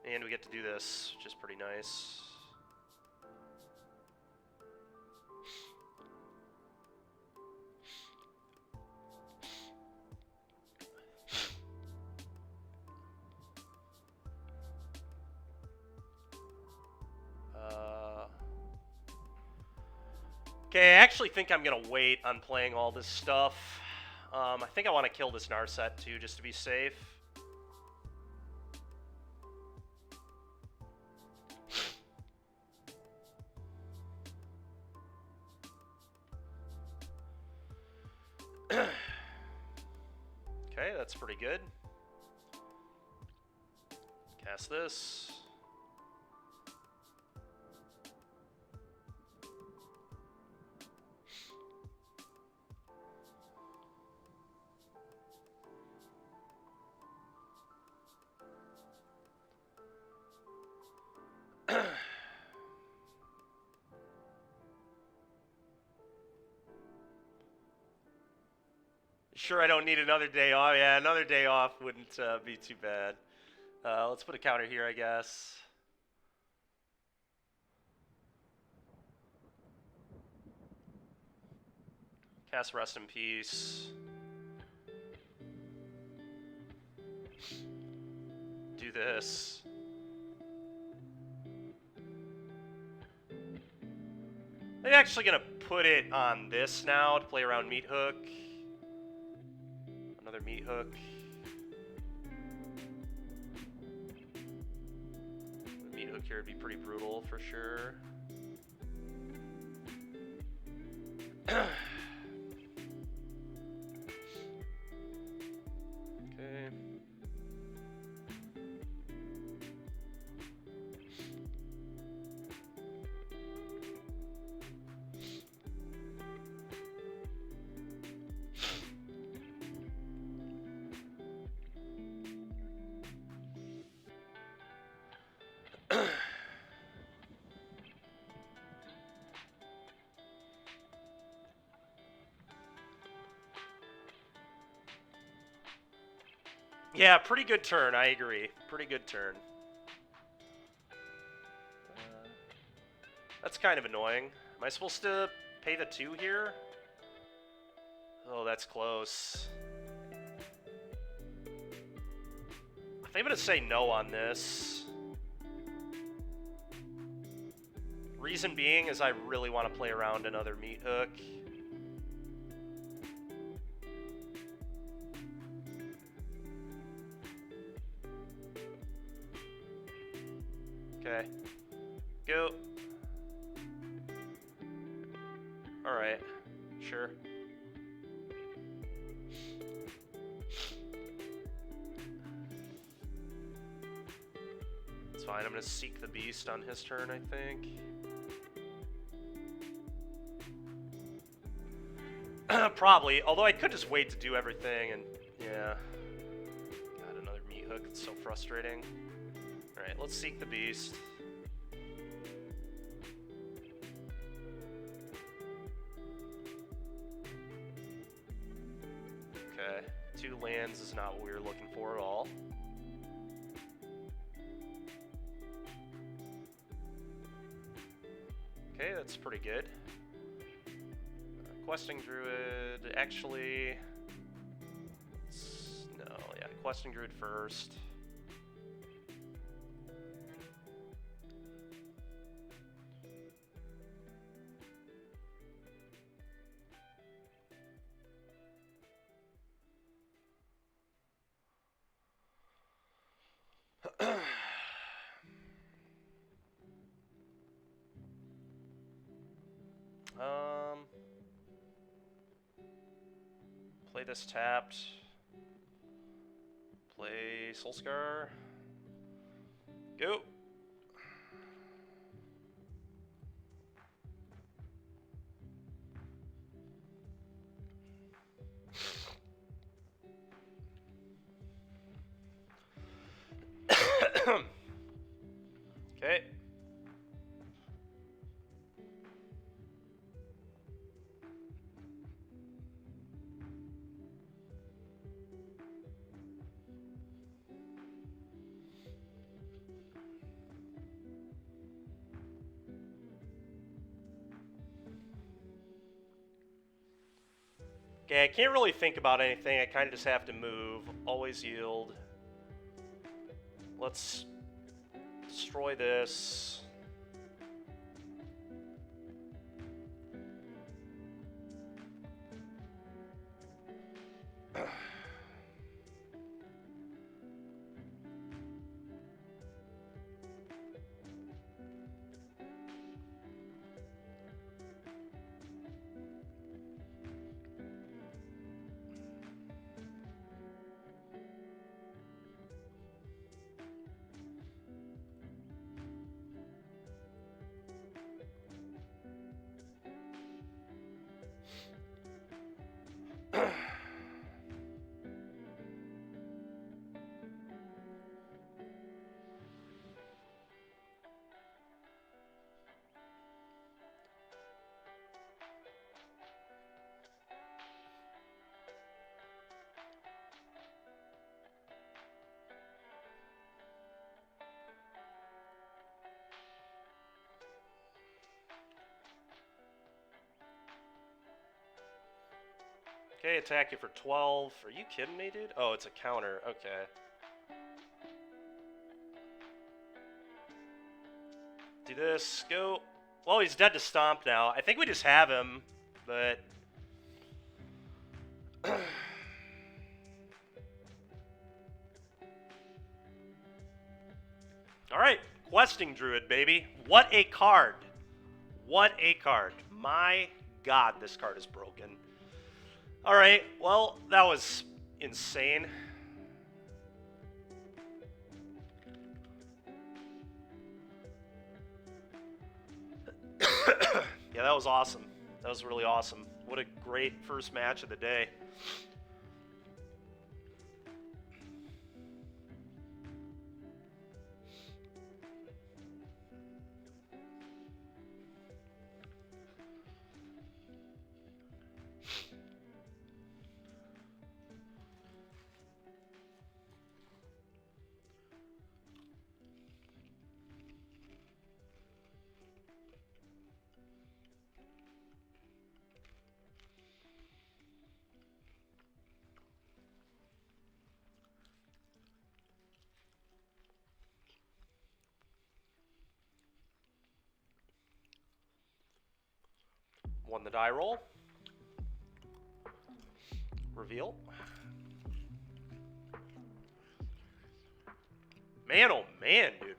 And we get to do this, which is pretty nice. Okay, I actually think I'm going to wait on playing all this stuff. I think I want to kill this Narset too, just to be safe. Okay, that's pretty good. Cast this. Sure, I don't need another day off. Yeah, another day off wouldn't be too bad. Let's put a counter here, I guess. Cast Rest in Peace. Do this. I'm actually going to put it on this now to play around Meat Hook. Another Meat Hook. The Meat Hook here would be pretty brutal for sure. Okay. Yeah, pretty good turn, I agree. Pretty good turn. That's kind of annoying. Am I supposed to pay the 2 here? Oh, that's close. I think I'm going to say no on this. Reason being is I really want to play around another Meat Hook. Okay. Go. Alright. Sure. It's fine. I'm gonna seek the beast on his turn, I think. Probably. Although I could just wait to do everything and... Yeah. God, another meat hook. It's so frustrating. Alright, let's seek the beast. Okay. 2 lands is not what we were looking for at all. Okay, that's pretty good. Questing Druid, actually... No, yeah, Questing Druid first. Play this tapped. Play Soulscar. Go. Okay. Okay, I can't really think about anything. I kind of just have to move. Always yield. Let's destroy this. Okay, attack you for 12. Are you kidding me, dude? Oh, it's a counter. Okay. Do this. Go. Well, he's dead to Stomp now. I think we just have him, but... Alright. Questing Druid, baby. What a card. What a card. My god, this card is broken. Alright, well, that was insane. Yeah, that was awesome. That was really awesome. What a great first match of the day. Won the die roll. Reveal. Man, oh man, dude.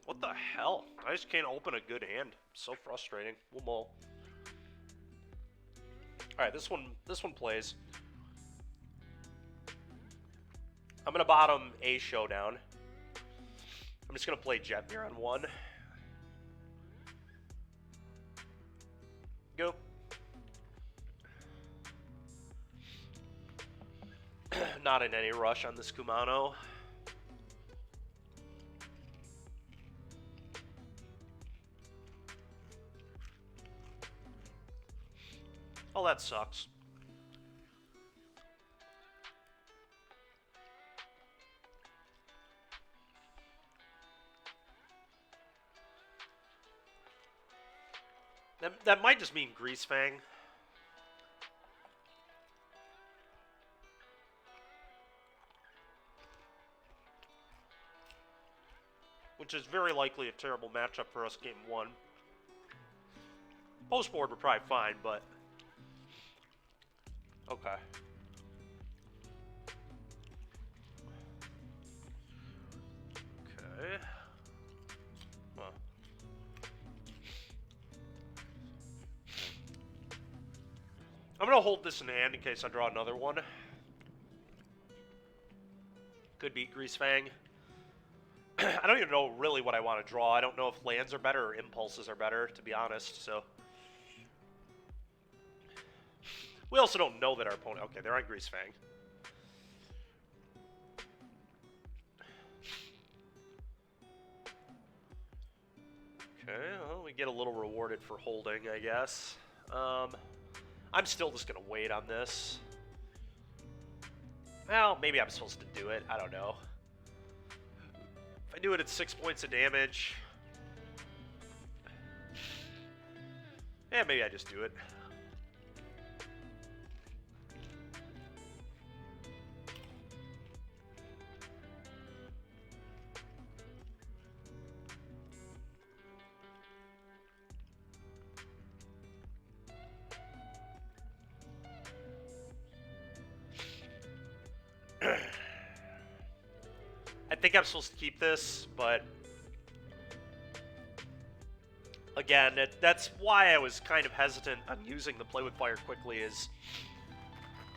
What the hell? I just can't open a good hand. So frustrating. We'll mull. Alright, this one plays. I'm gonna bottom a showdown. I'm just gonna play Jetmir on 1. Go. Not in any rush on this Kumano. Oh, that sucks. That might just mean Greasefang. Which is very likely a terrible matchup for us game 1. Post board we're probably fine, but... Okay. Okay. Huh. I'm gonna hold this in hand in case I draw another one. Could be Greasefang. I don't even know really what I want to draw. I don't know if lands are better or impulses are better, to be honest, so... We also don't know that our opponent... Okay, they're on Greasefang. Okay, well, we get a little rewarded for holding, I guess. I'm still just going to wait on this. Well, maybe I'm supposed to do it. I don't know. If I do it at 6 points of damage... Yeah, maybe I just do it. I think I'm supposed to keep this, but again, that's why I was kind of hesitant on using the play with fire quickly. Is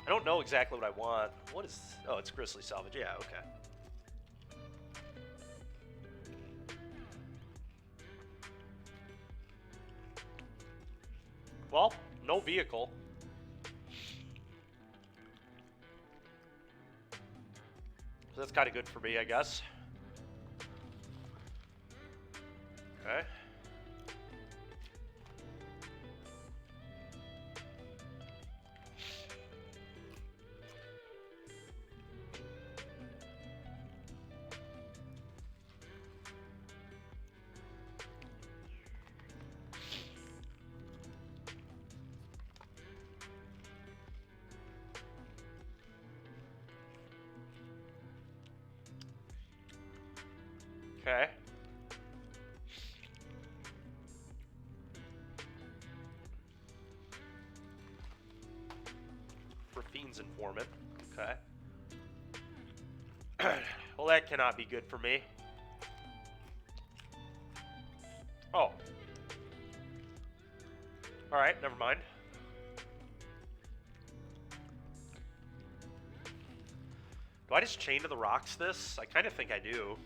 I don't know exactly what I want. What is? Oh, it's Grizzly Salvage. Yeah, okay. Well, no vehicle. So that's kind of good for me, I guess. Okay. Okay. For Fiend's Informant. Okay. Well, that cannot be good for me. Oh. Alright, never mind. Do I just Chain to the Rocks this? I kind of think I do.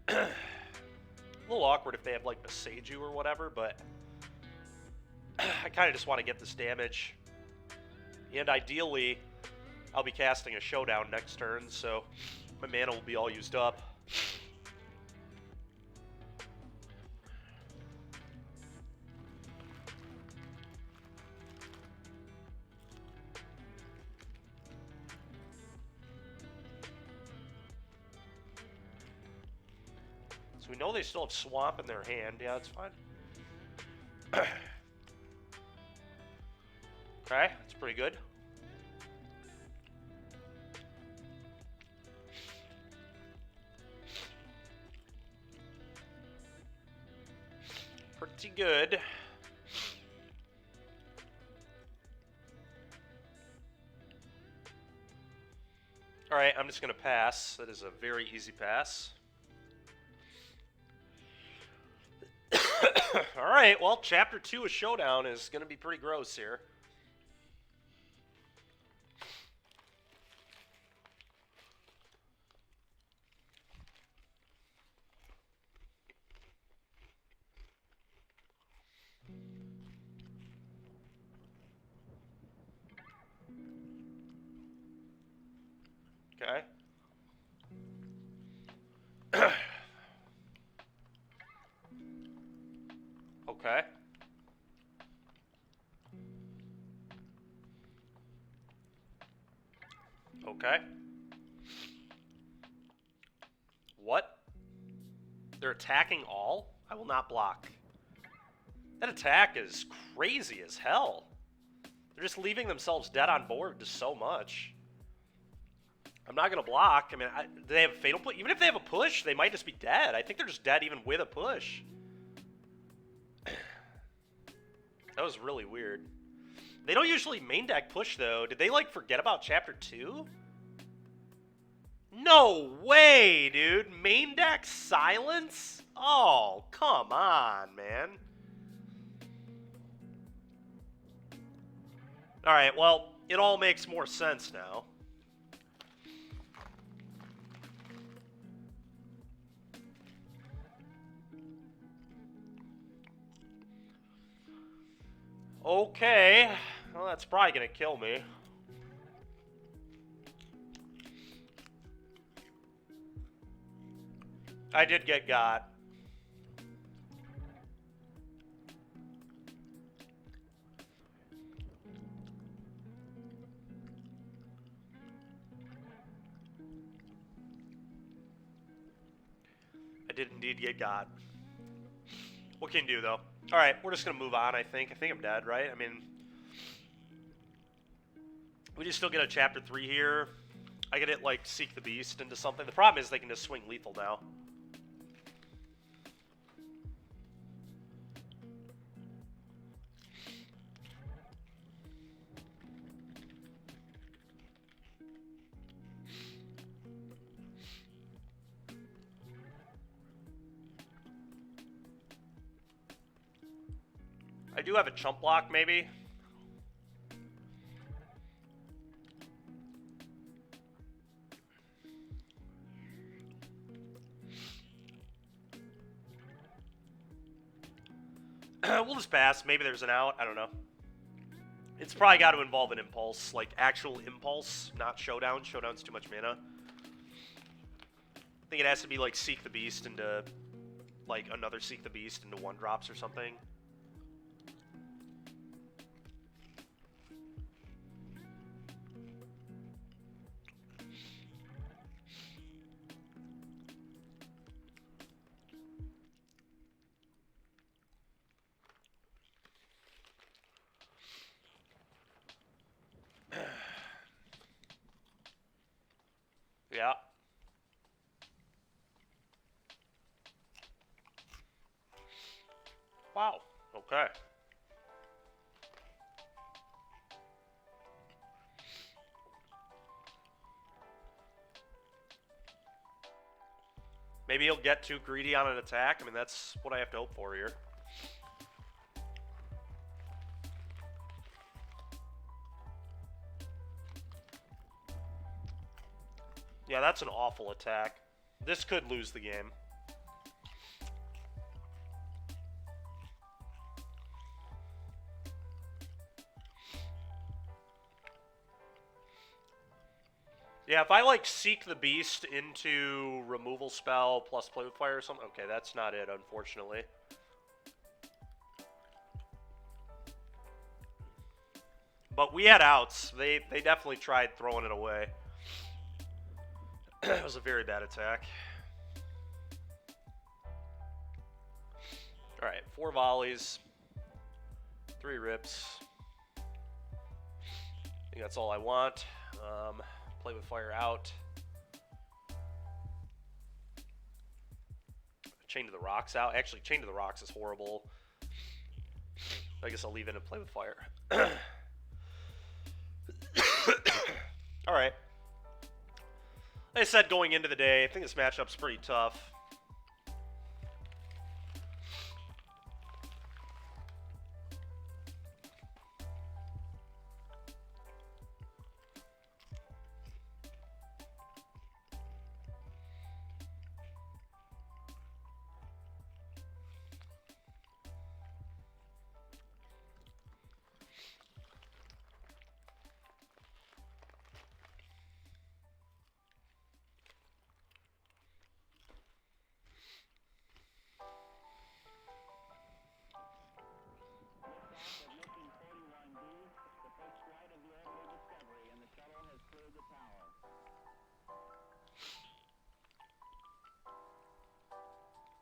A little awkward if they have like Beseiju or whatever, but I kind of just want to get this damage. And ideally, I'll be casting a Showdown next turn, so my mana will be all used up. So we know they still have Swamp in their hand. Yeah, that's fine. Okay, that's pretty good. pretty good. Alright, I'm just going to pass. That is a very easy pass. Alright, well, Chapter 2 of Showdown is going to be pretty gross here. Okay. Okay. Okay. What? They're attacking all? I will not block. That attack is crazy as hell. They're just leaving themselves dead on board just so much. I'm not going to block. I mean, do they have a fatal push? Even if they have a push, they might just be dead. I think they're just dead even with a push. That was really weird. They don't usually main deck push, though. Did they, like, forget about Chapter 2? No way, dude. Main deck silence? Oh, come on, man. Alright, well, it all makes more sense now. Okay. Well, that's probably going to kill me. I did get got. I did indeed get got. What can you do, though? Alright, we're just going to move on, I think. I think I'm dead, right? I mean, we just still get a Chapter 3 here. I get it, like, Seek the Beast into something. The problem is they can just swing lethal now. I do have a chump block, maybe. We'll just pass. Maybe there's an out. I don't know. It's probably got to involve an impulse, like actual impulse, not showdown. Showdown's too much mana. I think it has to be like Seek the Beast into, like, another Seek the Beast into 1-drops or something. Yeah. Wow. Okay. Maybe he'll get too greedy on an attack. I mean, that's what I have to hope for here. Yeah, that's an awful attack. This could lose the game. Yeah, if I, like, Seek the Beast into removal spell plus Play with Fire or something, okay, that's not it, unfortunately. But we had outs. They definitely tried throwing it away. It was a very bad attack. Alright, 4 volleys. 3 rips. I think that's all I want. Play with Fire out. Chain to the Rocks out. Actually, Chain to the Rocks is horrible. I guess I'll leave it and play with fire. Alright. Like I said, going into the day, I think this matchup's pretty tough.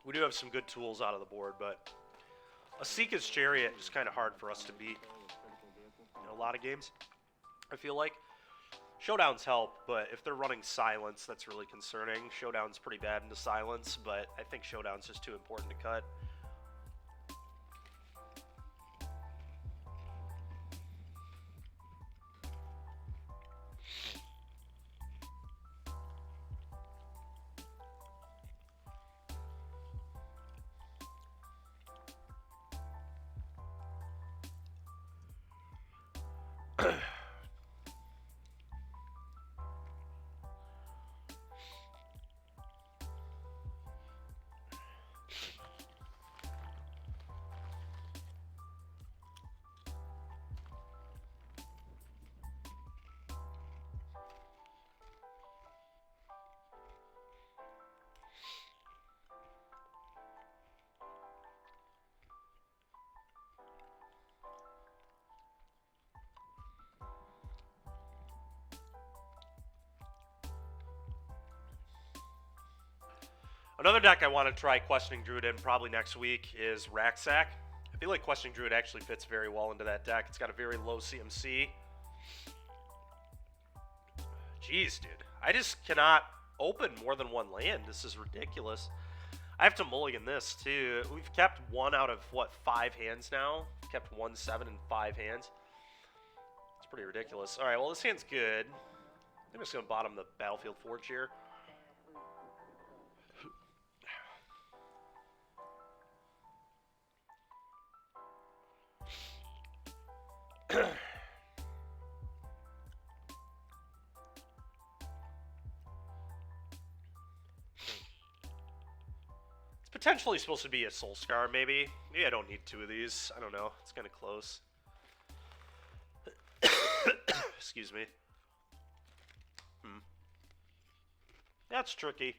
We do have some good tools out of the board, but Asika's Chariot is kind of hard for us to beat in a lot of games, I feel like. Showdowns help, but if they're running Silence, that's really concerning. Showdown's pretty bad into Silence, but I think Showdown's just too important to cut. Another deck I want to try Questing Druid in probably next week is Racksack. I feel like Questing Druid actually fits very well into that deck. It's got a very low CMC. Jeez, dude. I just cannot open more than one land. This is ridiculous. I have to mulligan this, too. We've kept 1 out of, what, 5 hands now? Kept 1, 7, and 5 hands. It's pretty ridiculous. Alright, well, this hand's good. I'm just going to bottom the Battlefield Forge here. Potentially supposed to be a Soul Scar, maybe. Maybe I don't need 2 of these. I don't know. It's kind of close. Excuse me. That's tricky.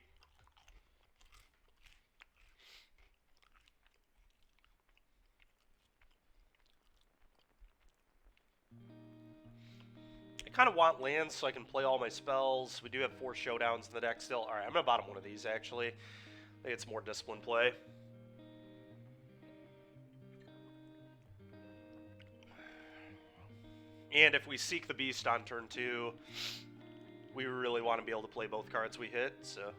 I kind of want lands so I can play all my spells. We do have 4 showdowns in the deck still. Alright, I'm going to bottom one of these, actually. I think it's more disciplined play. And if we Seek the Beast on turn 2, we really want to be able to play both cards we hit, so...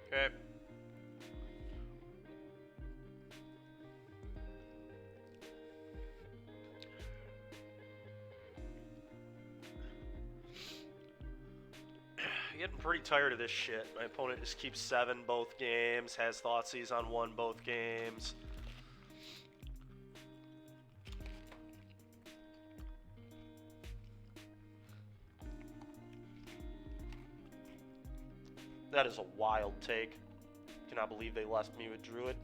Okay. Getting pretty tired of this shit. My opponent just keeps 7 both games, has Thoughtseize on 1 both games. That is a wild take. Cannot believe they left me with Druid.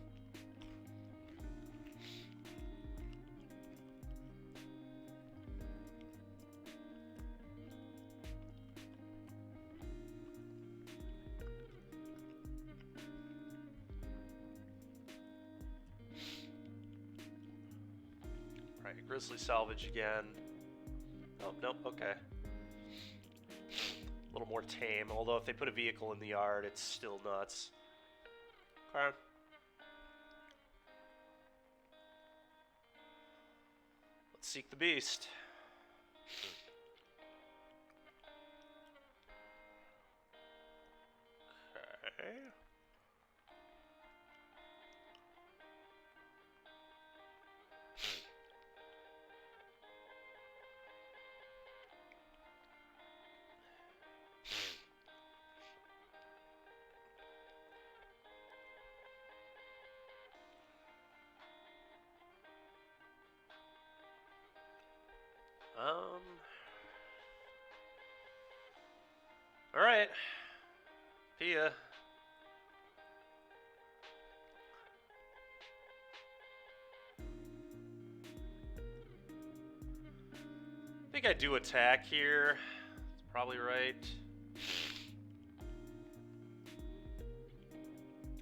Alright, Grizzly Salvage again. Oh, nope, okay. A little more tame, although if they put a vehicle in the yard, it's still nuts. Okay. Let's Seek the Beast. Okay. All right. Pia. I think I do attack here. That's probably right.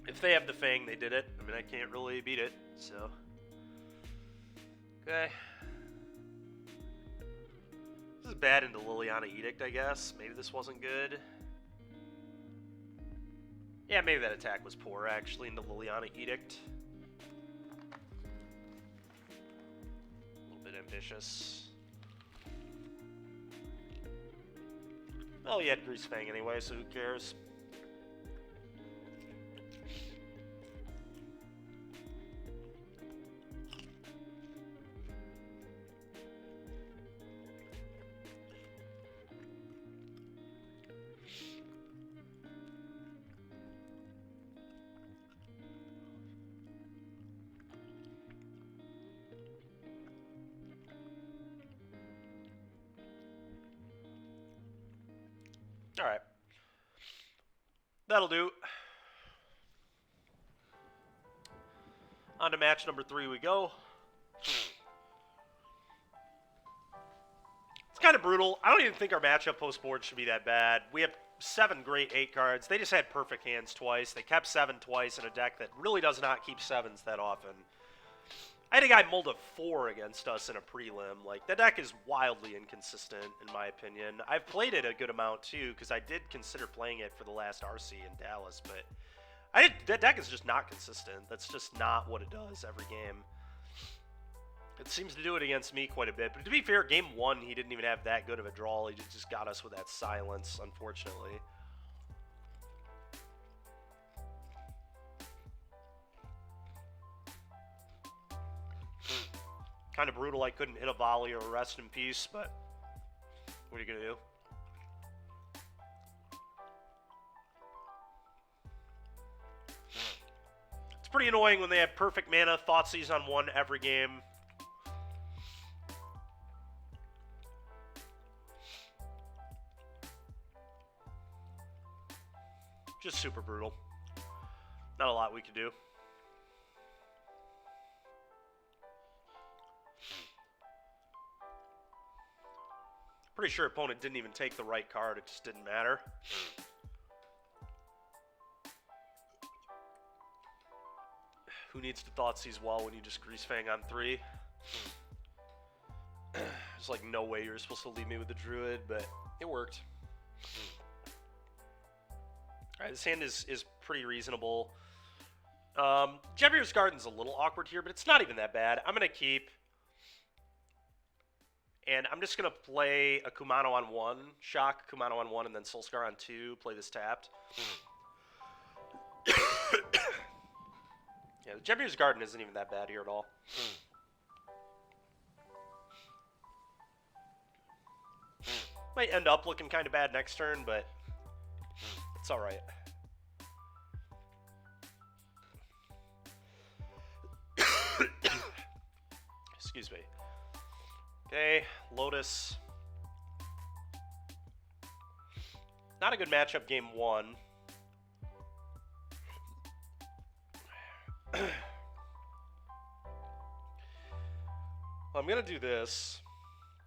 If they have the Fang, they did it. I mean, I can't really beat it, so. Okay. This is bad into Liliana Edict, I guess. Maybe this wasn't good. Yeah, maybe that attack was poor, actually, into Liliana Edict. A little bit ambitious. Well, he had Grease Fang anyway, so who cares? All right. That'll do. On to match number 3 we go. It's kind of brutal. I don't even think our matchup post-board should be that bad. We have 7 great 8 cards. They just had perfect hands twice. They kept 7 twice in a deck that really does not keep 7s that often. I had a guy mulled a 4 against us in a prelim. Like, that deck is wildly inconsistent, in my opinion. I've played it a good amount, too, because I did consider playing it for the last RC in Dallas, but that deck is just not consistent. That's just not what it does every game. It seems to do it against me quite a bit. But to be fair, game 1, he didn't even have that good of a draw. He just got us with that silence, unfortunately. Kind of brutal I couldn't hit a volley or a rest in peace, but what are you going to do? It's pretty annoying when they have perfect mana, Thoughtseize on 1 every game. Just super brutal. Not a lot we could do. Pretty sure opponent didn't even take the right card. It just didn't matter. Who needs to Thoughtseize well when you just Grease Fang on 3? There's like no way you're supposed to leave me with the Druid, but it worked. Alright, this hand is pretty reasonable. Jevier's Garden's a little awkward here, but it's not even that bad. I'm going to keep. And I'm just going to play a Kumano on 1, shock Kumano on 1, and then Soulscar on 2, play this tapped. Yeah, the Jevier's Garden isn't even that bad here at all. Might end up looking kind of bad next turn, but it's alright. Excuse me. Okay, Lotus. Not a good matchup game 1. I'm going to do this.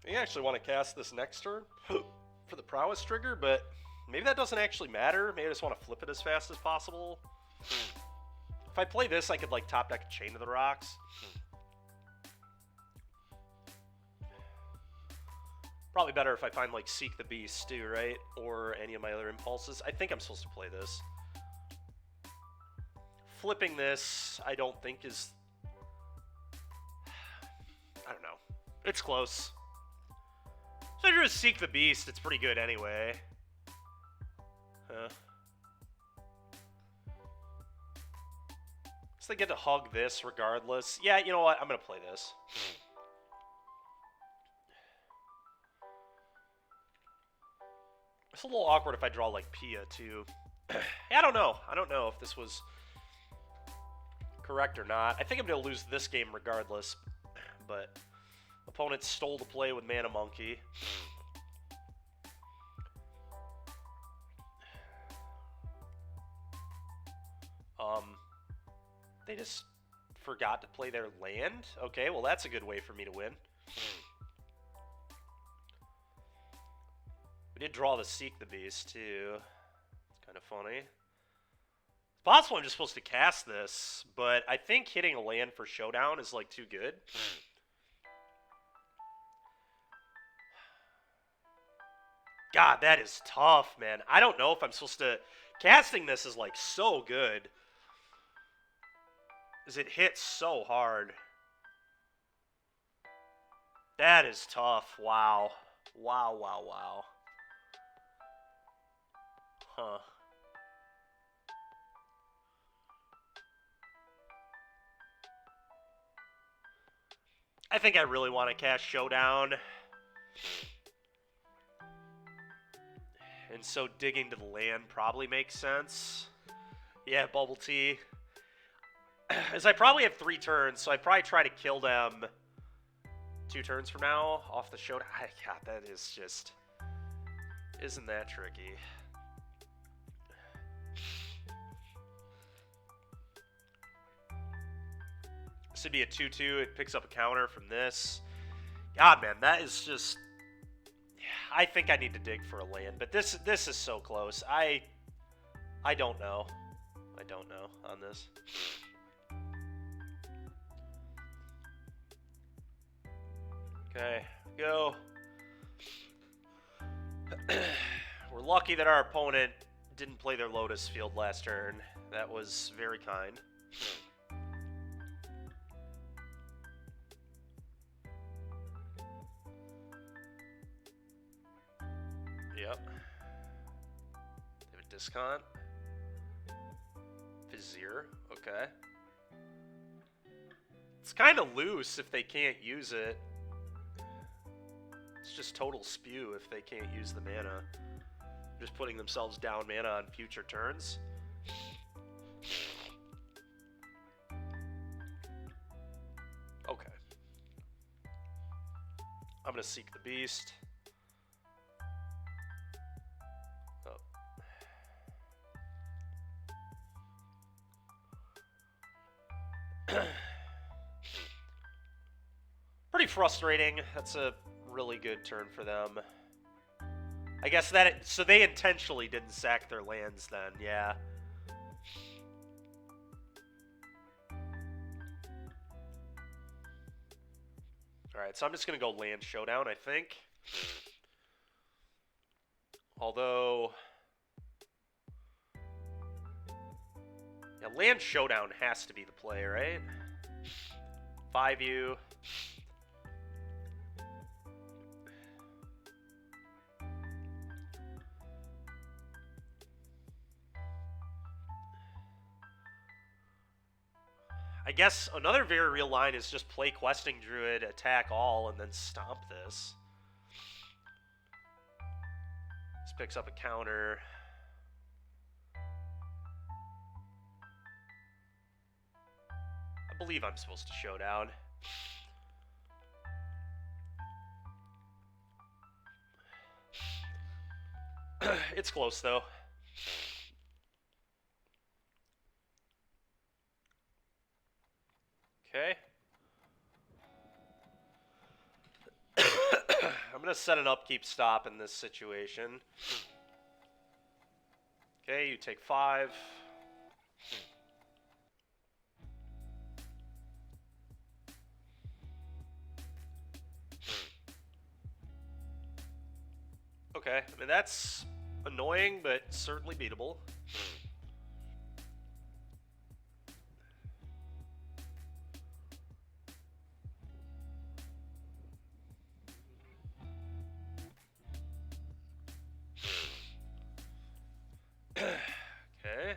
I actually want to cast this next turn for the Prowess trigger, but maybe that doesn't actually matter. Maybe I just want to flip it as fast as possible. If I play this, I could like top deck a Chain of the Rocks. Probably better if I find, like, Seek the Beast, too, right? Or any of my other impulses. I think I'm supposed to play this. Flipping this, I don't think is... I don't know. It's close. So if you just Seek the Beast, it's pretty good anyway. Huh. So they get to hug this regardless. Yeah, you know what? I'm going to play this. It's a little awkward if I draw, like, Pia, too. I don't know. I don't know if this was correct or not. I think I'm going to lose this game regardless, but Opponent stole the play with Mana Monkey. They just forgot to play their land? Okay, well that's a good way for me to win. We did draw the Seek the Beast, too. It's kind of funny. It's possible I'm just supposed to cast this, but I think hitting a land for Showdown is, like, too good. God, that is tough, man. I don't know if I'm supposed to... Casting this is, like, so good. Because it hits so hard. That is tough. Wow. Wow, wow, wow. Huh. I think I really want to cast Showdown. And so digging to the land probably makes sense. Yeah, Bubble Tea. As I probably have 3 turns, so I probably try to kill them 2 turns from now off the Showdown. God, that is just... Isn't that tricky? This would be a 2-2. It picks up a counter from this. God, man, that is just... I think I need to dig for a land, but this is so close. I don't know. I don't know on this. Okay, go. We're lucky that our opponent didn't play their Lotus Field last turn. That was very kind. Yep. They have a discount. Vizier, okay. It's kind of loose if they can't use it. It's just total spew if they can't use the mana. Just putting themselves down mana on future turns. Okay. I'm going to Seek the Beast. Pretty frustrating. That's a really good turn for them. I guess that... So they intentionally didn't sack their lands then, yeah. Alright, so I'm just going to go Land Showdown, I think. Although... Yeah, Land Showdown has to be the play, right? 5U. I guess another very real line is just play Questing Druid, attack all, and then stomp this. This picks up a counter. I believe I'm supposed to Showdown. It's close, though. Okay. I'm going to set an upkeep stop in this situation. Okay, you take 5. Okay, I mean, that's annoying, but certainly beatable. Okay.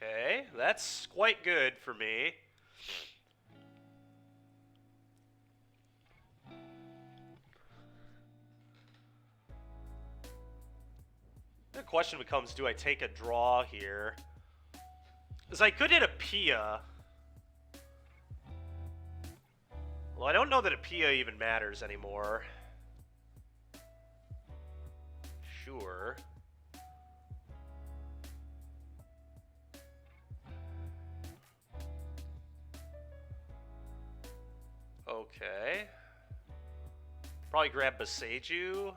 Okay, that's quite good for me. The question becomes, do I take a draw here? Because I could hit a Pia. Well, I don't know that a Pia even matters anymore. Sure. Okay. Probably grab Beseiju.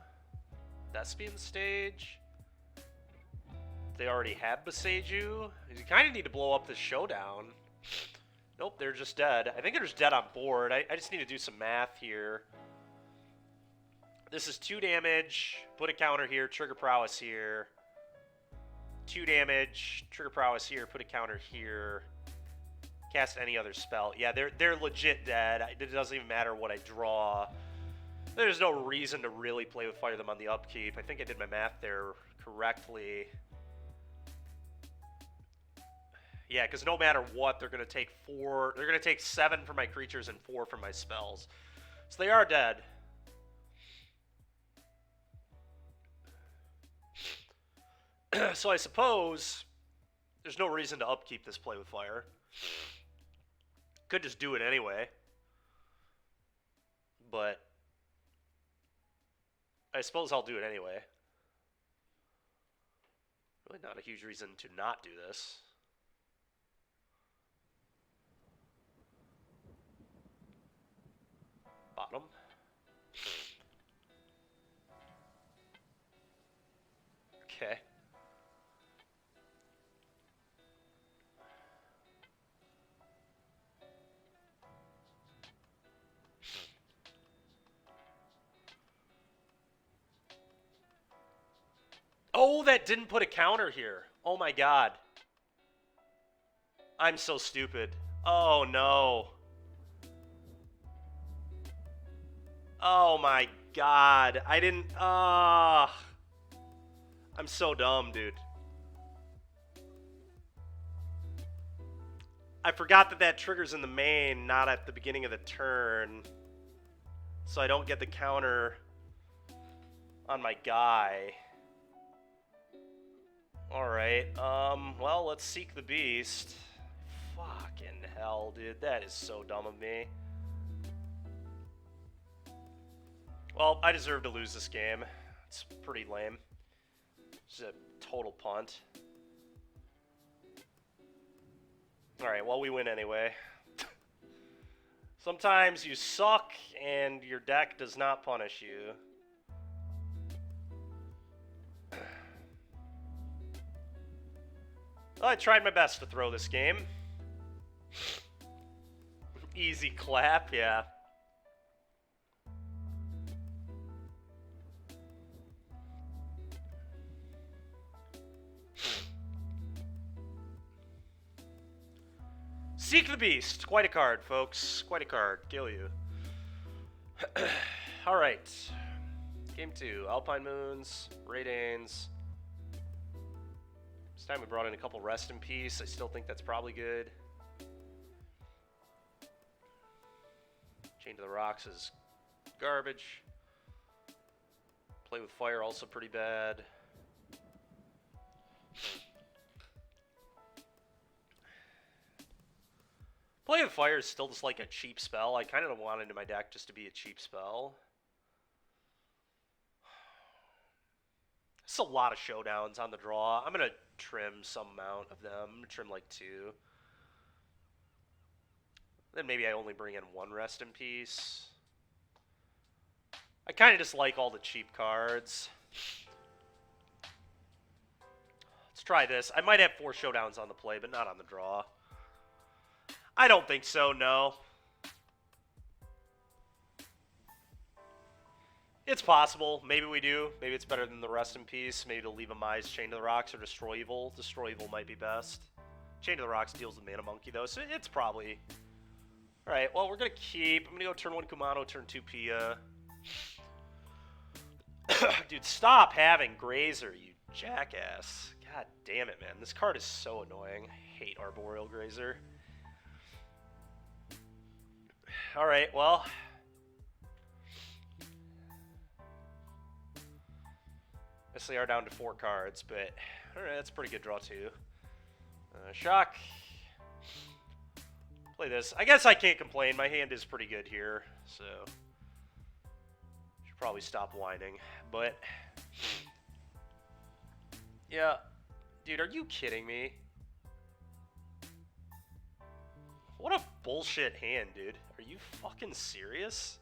Thespian stage. They already had Beseiju. You kind of need to blow up this showdown. Nope, they're just dead. I think they're just dead on board. I just need to do some math here. This is 2 damage. Put a counter here. Trigger prowess here. 2 damage. Trigger prowess here. Put a counter here. Cast any other spell. Yeah, they're legit dead. It doesn't even matter what I draw. There's no reason to really play with Fire them on the upkeep. I think I did my math there correctly. Yeah, because no matter what, they're going to take 4. They're going to take 7 from my creatures and 4 from my spells. So they are dead. So I suppose there's no reason to upkeep this play with fire. Could just do it anyway. But I suppose I'll do it anyway. Really not a huge reason to not do this. Bottom. Okay. Oh, that didn't put a counter here. Oh my god. I'm so stupid. Oh no. Oh my god. I didn't. I'm so dumb, dude. I forgot that that triggers in the main, not at the beginning of the turn. So I don't get the counter on my guy. Alright, well, let's seek the beast. Fucking hell, dude. That is so dumb of me. Well, I deserve to lose this game. It's pretty lame. It's a total punt. Alright, well, we win anyway. Sometimes you suck and your deck does not punish you. Well, I tried my best to throw this game. Easy clap, yeah. Seek the Beast. Quite a card, folks. Quite a card. Kill you. Alright. Game 2. Alpine Moons. Radanes. This time we brought in a couple Rest in Peace. I still think that's probably good. Chain to the Rocks is garbage. Play with Fire also pretty bad. Play with Fire is still just like a cheap spell. I kind of wanted in my deck just to be a cheap spell. It's a lot of showdowns on the draw. I'm going to trim some amount of them. I'm going to trim like 2. Then maybe I only bring in 1 Rest in Peace. I kind of just like all the cheap cards. Let's try this. I might have 4 showdowns on the play, but not on the draw. I don't think so, no. It's possible. Maybe we do. Maybe it's better than the Rest in Peace. Maybe to leave a Mize, Chain to the Rocks, or Destroy Evil. Destroy Evil might be best. Chain to the Rocks deals with Mana Monkey, though, so it's probably... Alright, well, we're going to keep... I'm going to go turn 1 Kumano, turn 2 Pia. Dude, stop having Grazer, you jackass. God damn it, man. This card is so annoying. I hate Arboreal Grazer. Alright, well... Guess they are down to 4 cards, but alright, that's a pretty good draw too. Shock. Play this. I guess I can't complain. My hand is pretty good here, so should probably stop whining. But yeah, dude, are you kidding me? What a bullshit hand, dude. Are you fucking serious?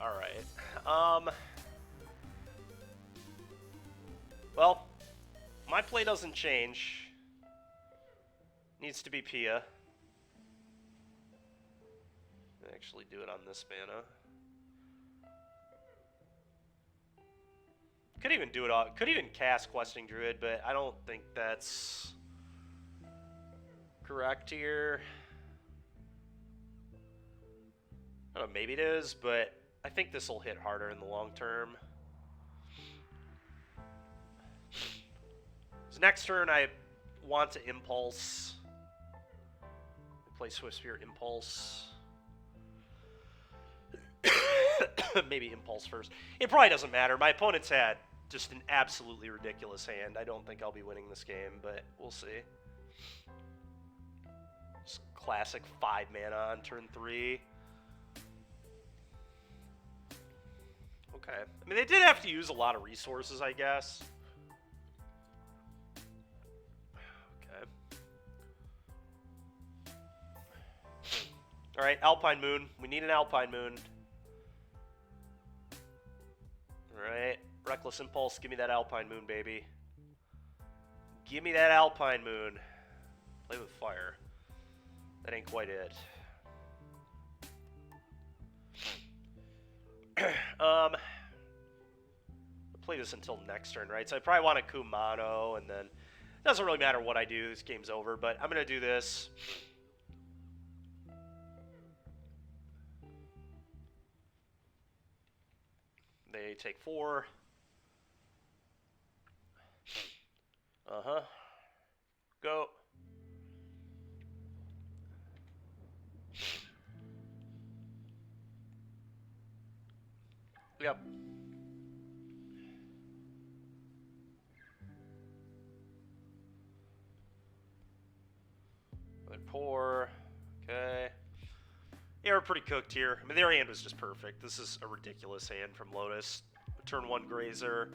Alright. Well, my play doesn't change. Needs to be Pia. Actually do it on this mana. Could even do it all. Could even cast Questing Druid, but I don't think that's correct here. I don't know, maybe it is, but I think this will hit harder in the long term. So next turn, I want to Impulse. Play Swift Spear Impulse. Maybe Impulse first. It probably doesn't matter. My opponent's had just an absolutely ridiculous hand. I don't think I'll be winning this game, but we'll see. Just classic 5 mana on turn 3. Okay. I mean, they did have to use a lot of resources, I guess. Okay. Alright, Alpine Moon. We need an Alpine Moon. Alright. Reckless Impulse. Give me that Alpine Moon, baby. Give me that Alpine Moon. Play with fire. That ain't quite it. I'll play this until next turn, right? So I probably want a Kumano, and then it doesn't really matter what I do. This game's over, but I'm going to do this. They take 4. Go. Yep. Pour. Okay. Yeah, we're pretty cooked here. I mean, their hand was just perfect. This is a ridiculous hand from Lotus. Turn 1 Grazer.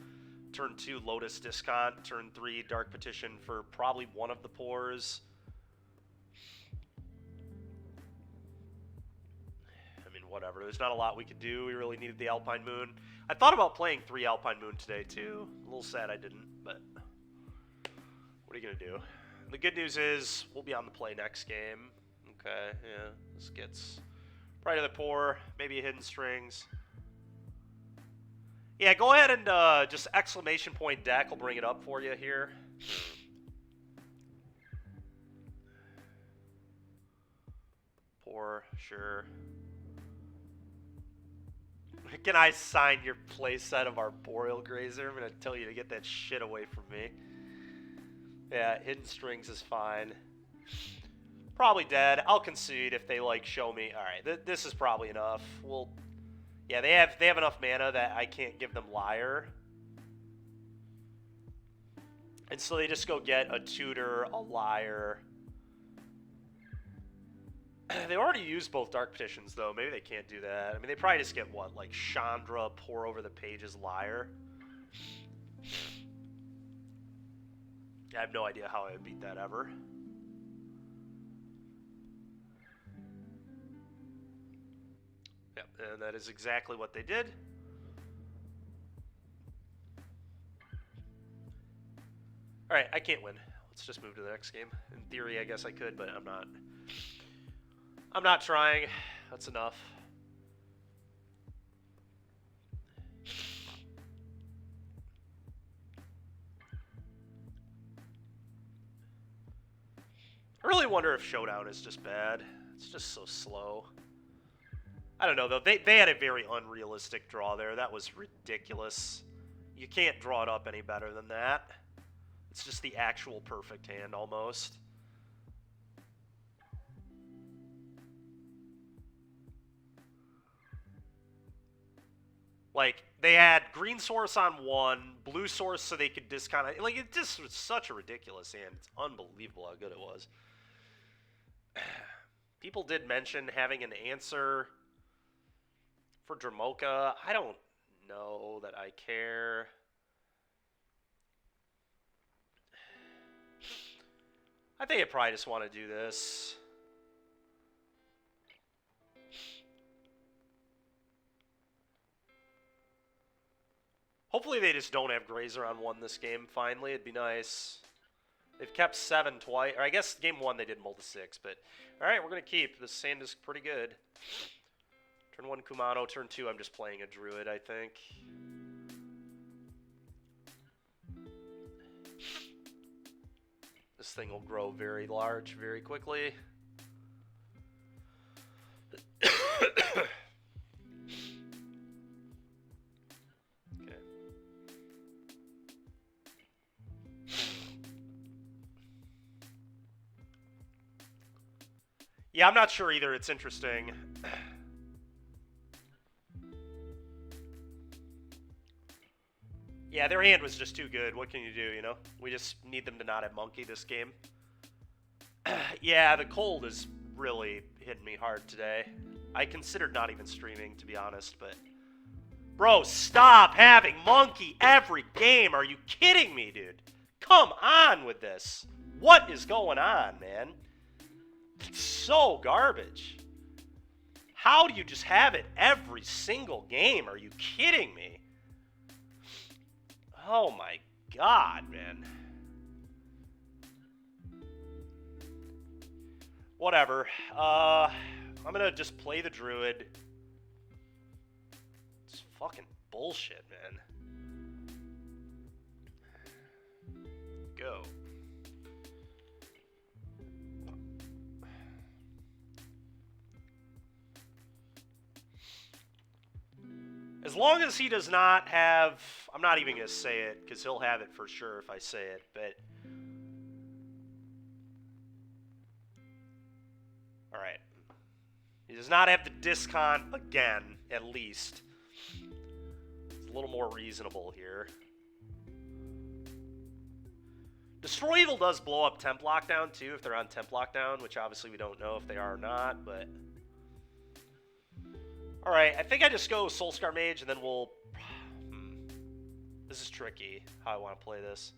Turn 2 Lotus Discount. Turn 3 Dark Petition for probably one of the pours. I mean, whatever. There's not a lot we could do. We really needed the Alpine Moon. I thought about playing 3 Alpine Moon today, too. A little sad I didn't, but what are you going to do? The good news is we'll be on the play next game. Okay, yeah. This gets right to the pour. Maybe a Hidden Strings. Yeah, go ahead and just exclamation point deck. I'll bring it up for you here. Pour, sure. Can I sign your playset of Arboreal Grazer? I'm going to tell you to get that shit away from me. Yeah, Hidden Strings is fine. Probably dead. I'll concede if they, like, show me. All right, this is probably enough. We'll... Yeah, they have enough mana that I can't give them Liar. And so they just go get a Tutor, a Liar. They already used both Dark Petitions, though. Maybe they can't do that. I mean, they probably just get, what, like Chandra, Pour Over the Pages, Liar? I have no idea how I would beat that ever. Yep, and that is exactly what they did. Alright, I can't win. Let's just move to the next game. In theory, I guess I could, but I'm not. I'm not trying. That's enough. I really wonder if Showdown is just bad. It's just so slow. I don't know, though. They had a very unrealistic draw there. That was ridiculous. You can't draw it up any better than that. It's just the actual perfect hand, almost. Like, They had green source on one, blue source so they could discount it. Like, it just was such a ridiculous hand. It's unbelievable how good it was. People did mention having an answer for Dramoka. I don't know that I care. I think I probably just want to do this. Hopefully they just don't have Grazer on one this game, finally. It'd be nice. They've kept 7 twice. Or I guess game 1 they did mull to 6, but... Alright, we're going to keep. This sand is pretty good. Turn 1 Kumano, turn 2 I'm just playing a Druid, I think. This thing will grow very large very quickly. Yeah, I'm not sure either. It's interesting. Yeah, their hand was just too good. What can you do, you know? We just need them to not have Monkey this game. Yeah, the cold is really hitting me hard today. I considered not even streaming, to be honest, but... Bro, stop having Monkey every game. Are you kidding me, dude? Come on with this. What is going on, man? It's so garbage. How do you just have it every single game? Are you kidding me? Oh my god, man. Whatever. I'm gonna just play the Druid. It's fucking bullshit, man. Go. As long as he does not have... I'm not even going to say it, because he'll have it for sure if I say it, but... Alright. He does not have the discount again, at least. It's a little more reasonable here. Destroy Evil does blow up Temp Lockdown, too, if they're on Temp Lockdown, which obviously we don't know if they are or not, but... Alright, I think I just go Soulscar Mage, and then we'll... This is tricky, how I want to play this.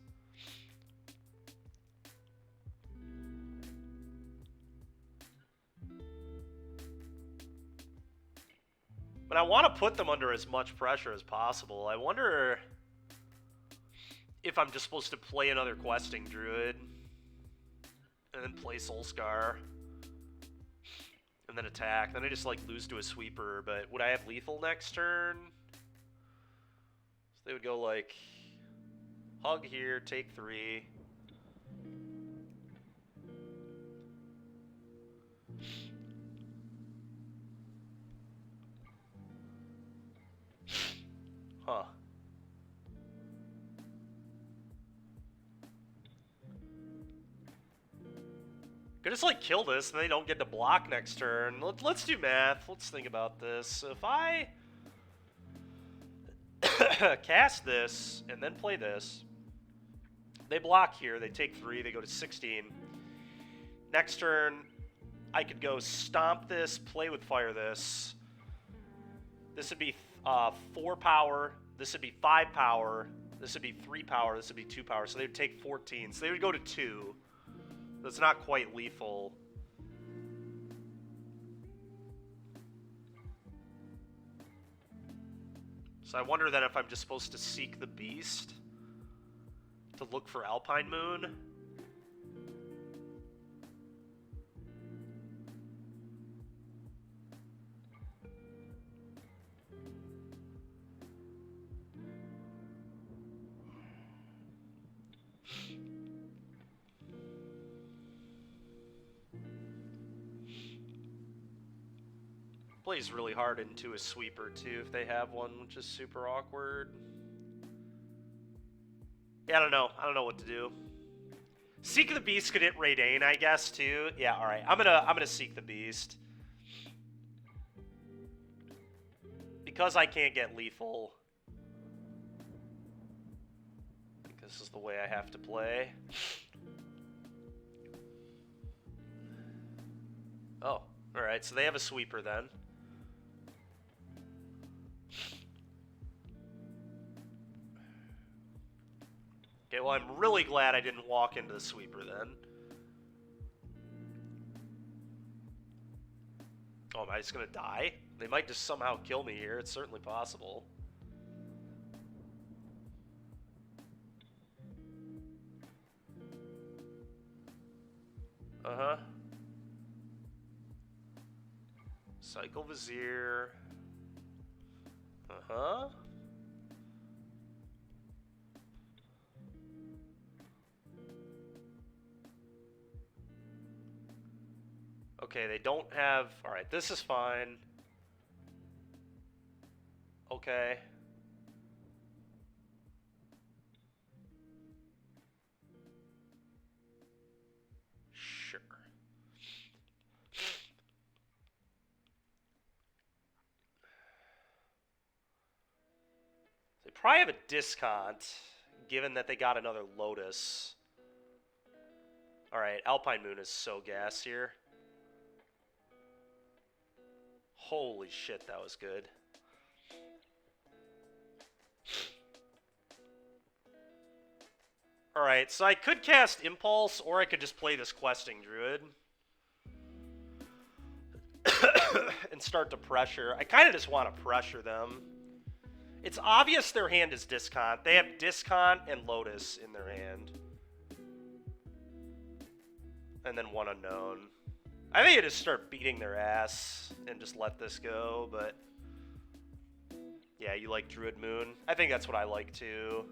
But I want to put them under as much pressure as possible. I wonder if I'm just supposed to play another Questing Druid, and then play Soulscar. And then attack. Then I just, like, lose to a sweeper. But would I have lethal next turn? So they would go, like, hug here, take 3. Huh. Could just, like, kill this, and they don't get to block next turn. Let's do math. Let's think about this. So if I cast this, and then play this, they block here. They take 3. They go to 16. Next turn, I could go stomp this, play with fire this. This would be 4 power. This would be 5 power. This would be 3 power. This would be 2 power. So they would take 14. So they would go to 2. That's not quite lethal. So I wonder then if I'm just supposed to seek the beast to look for Alpine Moon. Plays really hard into a sweeper too if they have one, which is super awkward. Yeah, I don't know. I don't know what to do. Seek the Beast could hit Raidane, I guess, too. Yeah, all right. I'm gonna Seek the Beast. Because I can't get lethal, This is the way I have to play. Oh, alright, so they have a sweeper then. Okay, well, I'm really glad I didn't walk into the sweeper then. Oh, am I just gonna die? They might just somehow kill me here. It's certainly possible. Uh-huh. Cycle Vizier. Uh-huh. Okay, they don't have... Alright, this is fine. Okay. Sure. They probably have a discount, given that they got another Lotus. Alright, Alpine Moon is so gas here. Holy shit, that was good. Alright, so I could cast Impulse, or I could just play this Questing Druid. And start to pressure. I kind of just want to pressure them. It's obvious their hand is Discount. They have Discount and Lotus in their hand. And then one unknown. I think I just start beating their ass and just let this go, but... Yeah, you like Druid Moon? I think that's what I like too.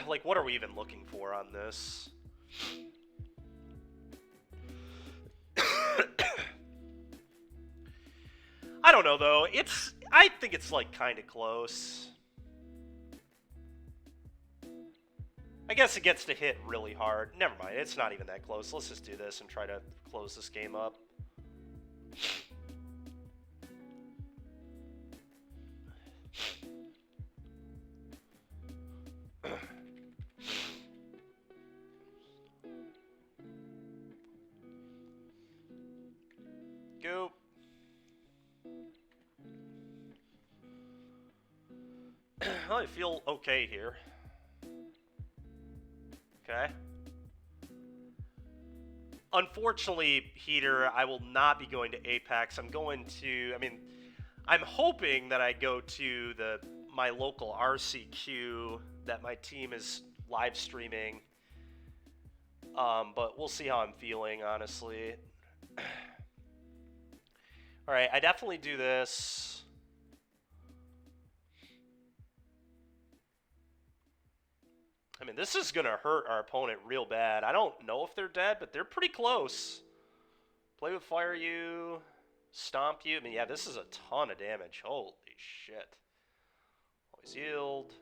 Like, what are we even looking for on this? I don't know, though. I think it's, like, kind of close. I guess it gets to hit really hard. Never mind, it's not even that close. Let's just do this and try to close this game up. Go. I feel okay here. Okay. Unfortunately, Heater, I will not be going to Apex. I'm going to, I'm hoping that I go to my local RCQ that my team is live streaming. But we'll see how I'm feeling, honestly. Alright, I definitely do this. This is going to hurt our opponent real bad. I don't know if they're dead, but they're pretty close. Play with Fire you, Stomp you. Yeah, this is a ton of damage. Holy shit. Always yield.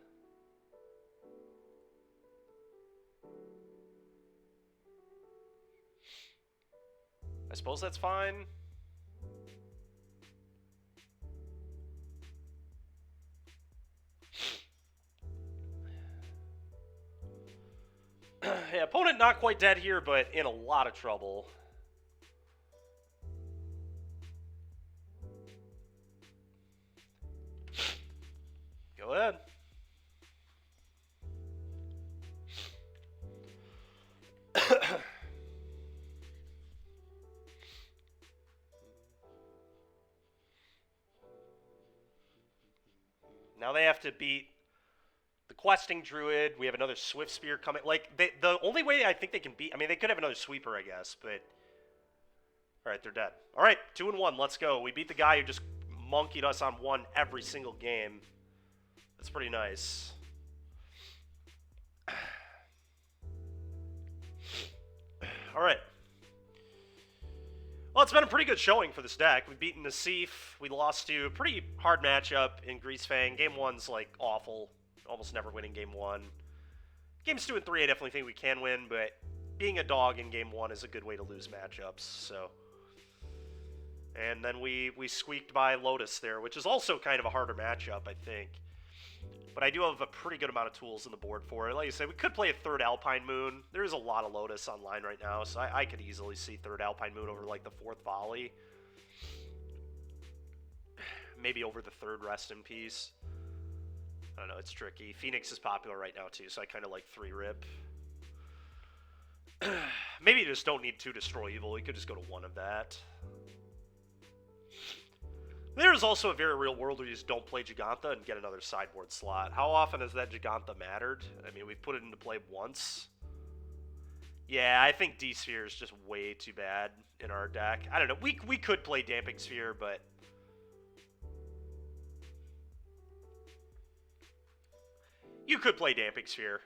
I suppose that's fine. Yeah, opponent not quite dead here, but in a lot of trouble. Go ahead. Now they have to beat the Questing Druid. We have another Swift Spear coming. Like, the only way I think they can beat... they could have another Sweeper, I guess, but... Alright, they're dead. Alright, 2-1, let's go. We beat the guy who just monkeyed us on one every single game. That's pretty nice. Alright. Well, it's been a pretty good showing for this deck. We've beaten Nassif. We lost to a pretty hard matchup in Greasefang. Game 1's, like, awful. Almost never winning Game 1. Games 2 and 3, I definitely think we can win, but being a dog in Game 1 is a good way to lose matchups, so... And then we squeaked by Lotus there, which is also kind of a harder matchup, I think. But I do have a pretty good amount of tools in the board for it. Like I said, we could play a third Alpine Moon. There is a lot of Lotus online right now, so I could easily see third Alpine Moon over like the fourth Volley. Maybe over the third Rest in Peace. I don't know, it's tricky. Phoenix is popular right now too, so I kind of like 3-Rip. Maybe you just don't need 2 Destroy Evil. You could just go to 1 of that. There is also a very real world where you just don't play Giganta and get another sideboard slot. How often has that Giganta mattered? I mean, we've put it into play once. Yeah, I think D-Sphere is just way too bad in our deck. I don't know. We could play Damping Sphere, but... You could play Damping Sphere.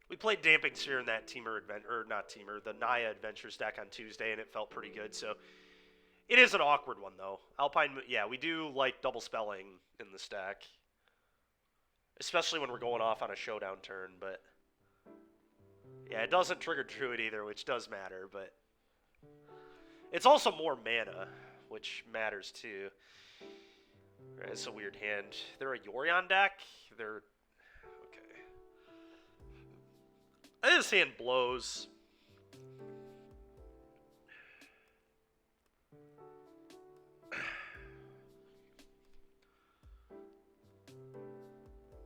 We played Damping Sphere in that the Naya Adventures deck on Tuesday, and it felt pretty good, so... It is an awkward one, though. Alpine, yeah, we do like double spelling in this deck. Especially when we're going off on a showdown turn, but... Yeah, it doesn't trigger Druid either, which does matter, but... It's also more mana, which matters too. It's a weird hand. They're a Yorion deck? They're... Okay. This hand blows.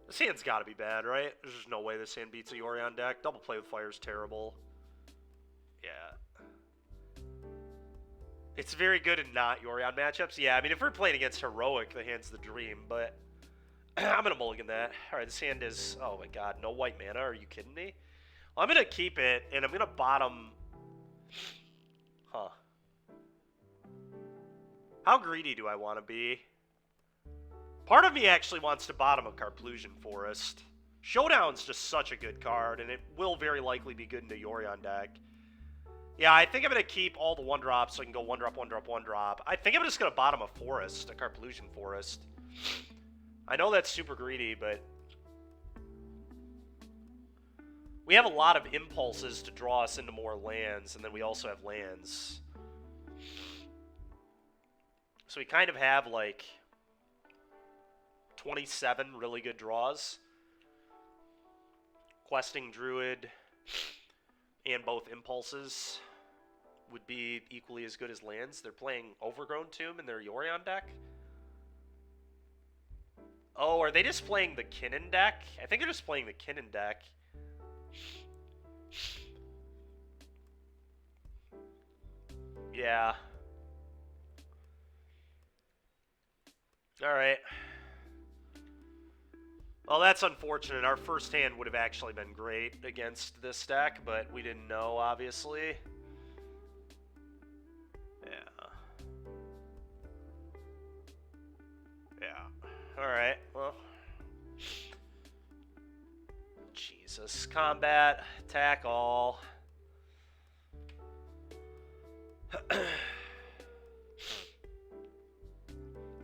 This hand's gotta be bad, right? There's just no way this hand beats a Yorion deck. Double Play with Fire is terrible. Yeah. It's very good in not Yorion matchups. Yeah, I mean, if we're playing against Heroic, the hand's the dream, but I'm going to mulligan that. All right, this hand is... Oh, my God. No white mana. Are you kidding me? Well, I'm going to keep it, and I'm going to bottom... Huh. How greedy do I want to be? Part of me actually wants to bottom a Carplusion Forest. Showdown's just such a good card, and it will very likely be good in the Yorion deck. Yeah, I think I'm going to keep all the 1-drops so I can go 1-drop, 1-drop, 1-drop. I think I'm just going to bottom a Forest, a Carplusion Forest. I know that's super greedy, but... We have a lot of impulses to draw us into more lands, and then we also have lands. So we kind of have, like, 27 really good draws. Questing Druid and both impulses would be equally as good as lands. They're playing Overgrown Tomb in their Yorion deck. Oh, are they just playing the Kinnan deck? I think they're just playing the Kinnan deck. Yeah. Alright. Well, that's unfortunate. Our first hand would have actually been great against this deck, but we didn't know, obviously. Yeah. Yeah. Alright, well. Jesus. Combat. Attack all.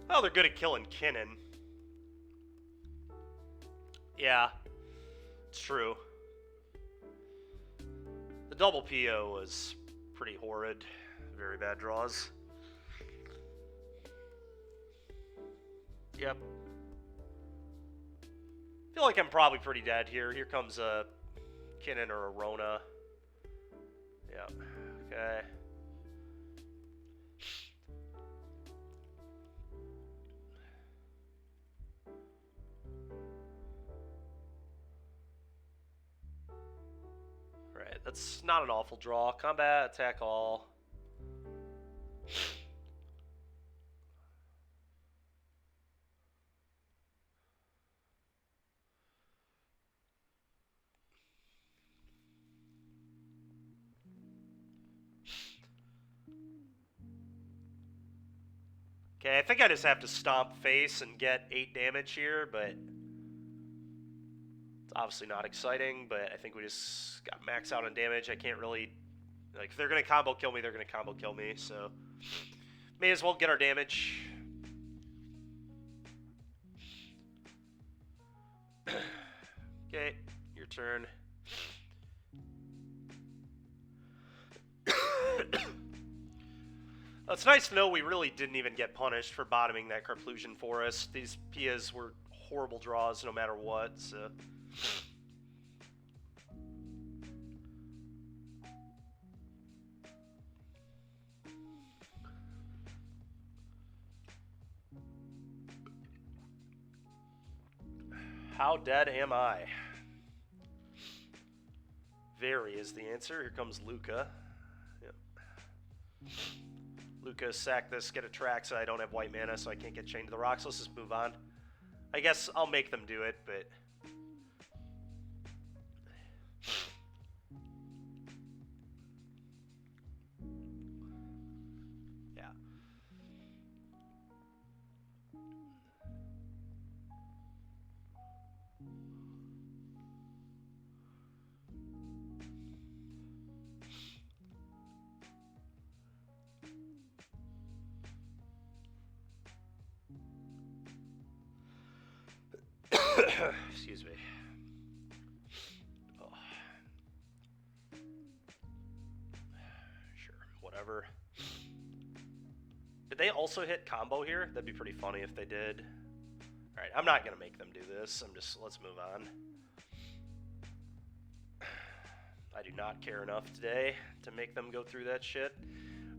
Well, they're good at killing Kinnan. Yeah, it's true. The double PO was pretty horrid. Very bad draws. Yep. Feel like I'm probably pretty dead here. Here comes a Kinnan or a Rona. Yep. Okay. Right, that's not an awful draw. Combat, attack all. Okay, I think I just have to stomp face and get 8 damage here, but it's obviously not exciting, but I think we just got max out on damage. I can't really... Like, if they're going to combo kill me, they're going to combo kill me, so... May as well get our damage. Okay, your turn. It's nice to know we really didn't even get punished for bottoming that Carplusian Forest. These Pias were horrible draws no matter what, so... How dead am I? Very is the answer. Here comes Luca. Yep. Luca, sack this, get a track, so I don't have white mana, so I can't get chained to the rocks. Let's just move on. I guess I'll make them do it, but... yeah. Excuse me. Oh. Sure, whatever. Did they also hit combo here? That'd be pretty funny if they did. Alright, I'm not gonna make them do this. Let's move on. I do not care enough today to make them go through that shit.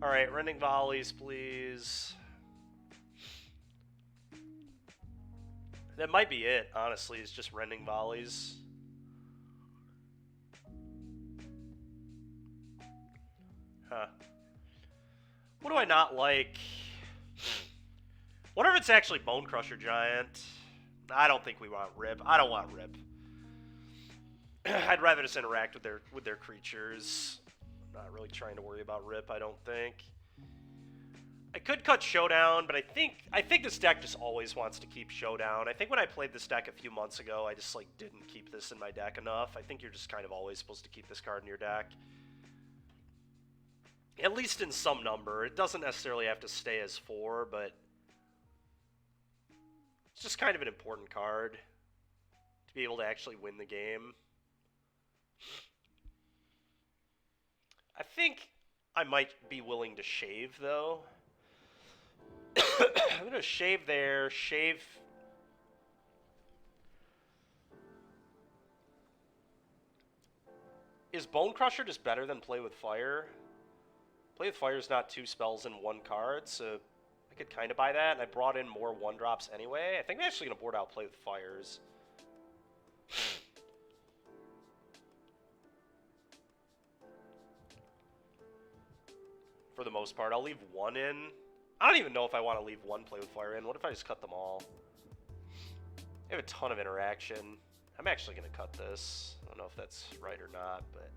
Alright, Rending Volleys, please. That might be it, honestly, is just Rending Volleys. Huh. What do I not like? Wonder if it's actually Bone Crusher Giant. I don't think we want Rip. I don't want Rip. I'd rather just interact with their creatures. I'm not really trying to worry about Rip, I don't think. I could cut Showdown, but I think this deck just always wants to keep Showdown. I think when I played this deck a few months ago, I just like didn't keep this in my deck enough. I think you're just kind of always supposed to keep this card in your deck. At least in some number. It doesn't necessarily have to stay as 4, but it's just kind of an important card to be able to actually win the game. I think I might be willing to shave, though. I'm going to shave there, shave... Is Bone Crusher just better than Play with Fire? Play with Fire is not 2 spells in 1 card, so I could kind of buy that, and I brought in more 1-drops anyway. I think I'm actually going to board out Play with Fires. For the most part, I'll leave 1 in. I don't even know if I want to leave 1 Play with Fire in. What if I just cut them all? I have a ton of interaction. I'm actually going to cut this. I don't know if that's right or not, but...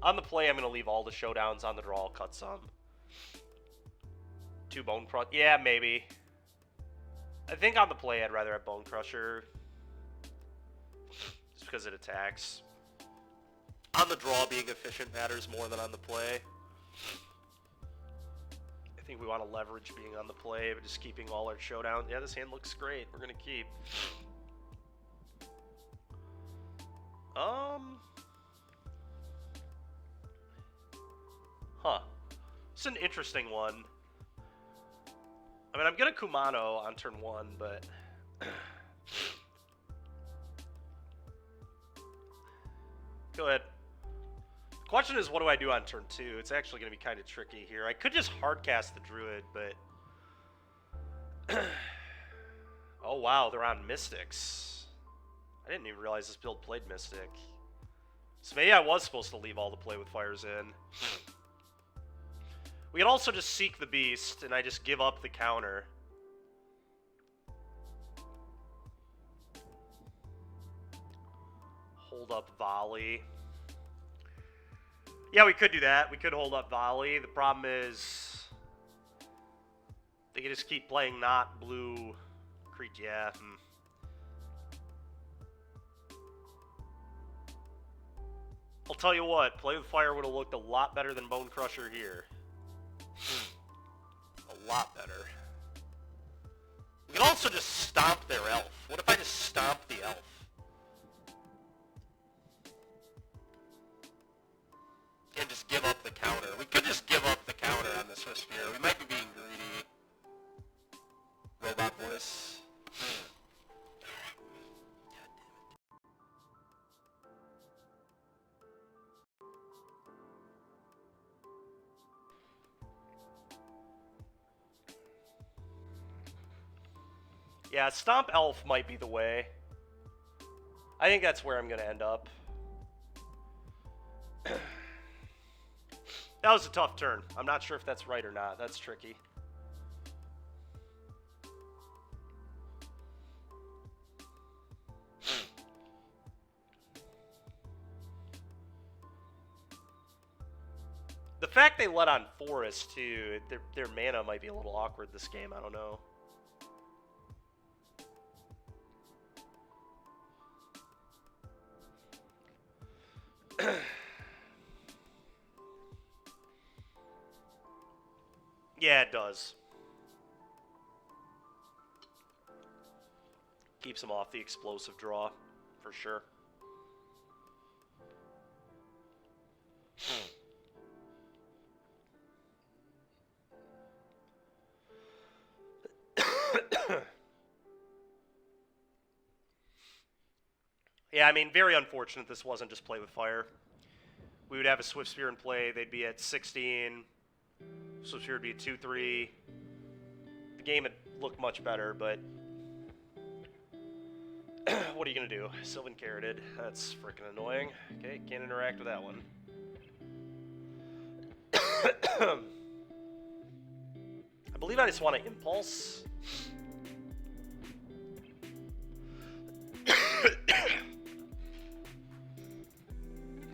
On the play, I'm going to leave all the Showdowns. On the draw, I'll cut some. 2 Bone Crusher. Yeah, maybe. I think on the play, I'd rather have Bone Crusher. Just because it attacks. On the draw, being efficient matters more than on the play. I think we want to leverage being on the play, but just keeping all our Showdown. Yeah, this hand looks great. We're going to keep. Huh. It's an interesting one. I mean, I'm going to Kumano on turn 1, but... Go ahead. The question is, what do I do on turn 2? It's actually going to be kind of tricky here. I could just hardcast the Druid, but... oh, wow, they're on Mystics. I didn't even realize this build played Mystic. So maybe I was supposed to leave all the Play with Fires in. We can also just Seek the Beast, and I just give up the counter. Hold up Volley. Yeah, we could do that. We could hold up Volley. The problem is... they can just keep playing not blue creature. Yeah. I'll tell you what, Play with Fire would have looked a lot better than Bone Crusher here. A lot better. We can also just stomp their elf. What if I just stomp the elf? And just give up the counter. We could just give up the counter on this Swift Spear. We might be being greedy. Robot voice. Yeah, Stomp Elf might be the way. I think that's where I'm going to end up. That was a tough turn. I'm not sure if that's right or not. That's tricky. The fact they let on Forest, too, their mana might be a little awkward this game. I don't know. Yeah, it does. Keeps him off the explosive draw, for sure. Yeah, I mean, very unfortunate this wasn't just play with fire. We would have a Swift Spear in play. They'd be at 16. Swift Spear would be at 2-3. The game would look much better, but what are you going to do? Sylvan Carroted. That's freaking annoying. Okay, can't interact with that one. I believe I just want to Impulse.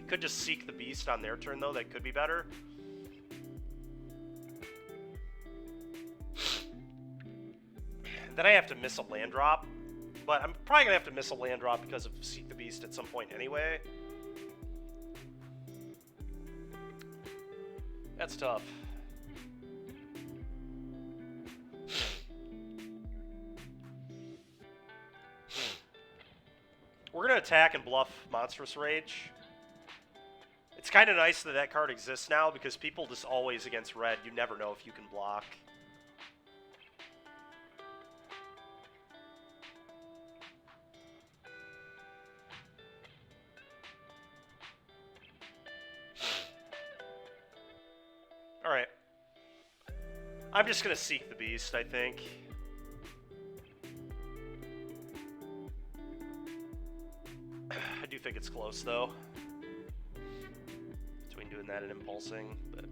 Could just Seek the Beast on their turn, though. That could be better. Then I have to miss a land drop. But I'm probably going to have to miss a land drop because of Seek the Beast at some point anyway. That's tough. We're going to attack and bluff Monstrous Rage. It's kind of nice that that card exists now because people just always against red, you never know if you can block. Alright. I'm just going to Seek the Beast, I think. I do think it's close, though. Between doing that and impulsing, but...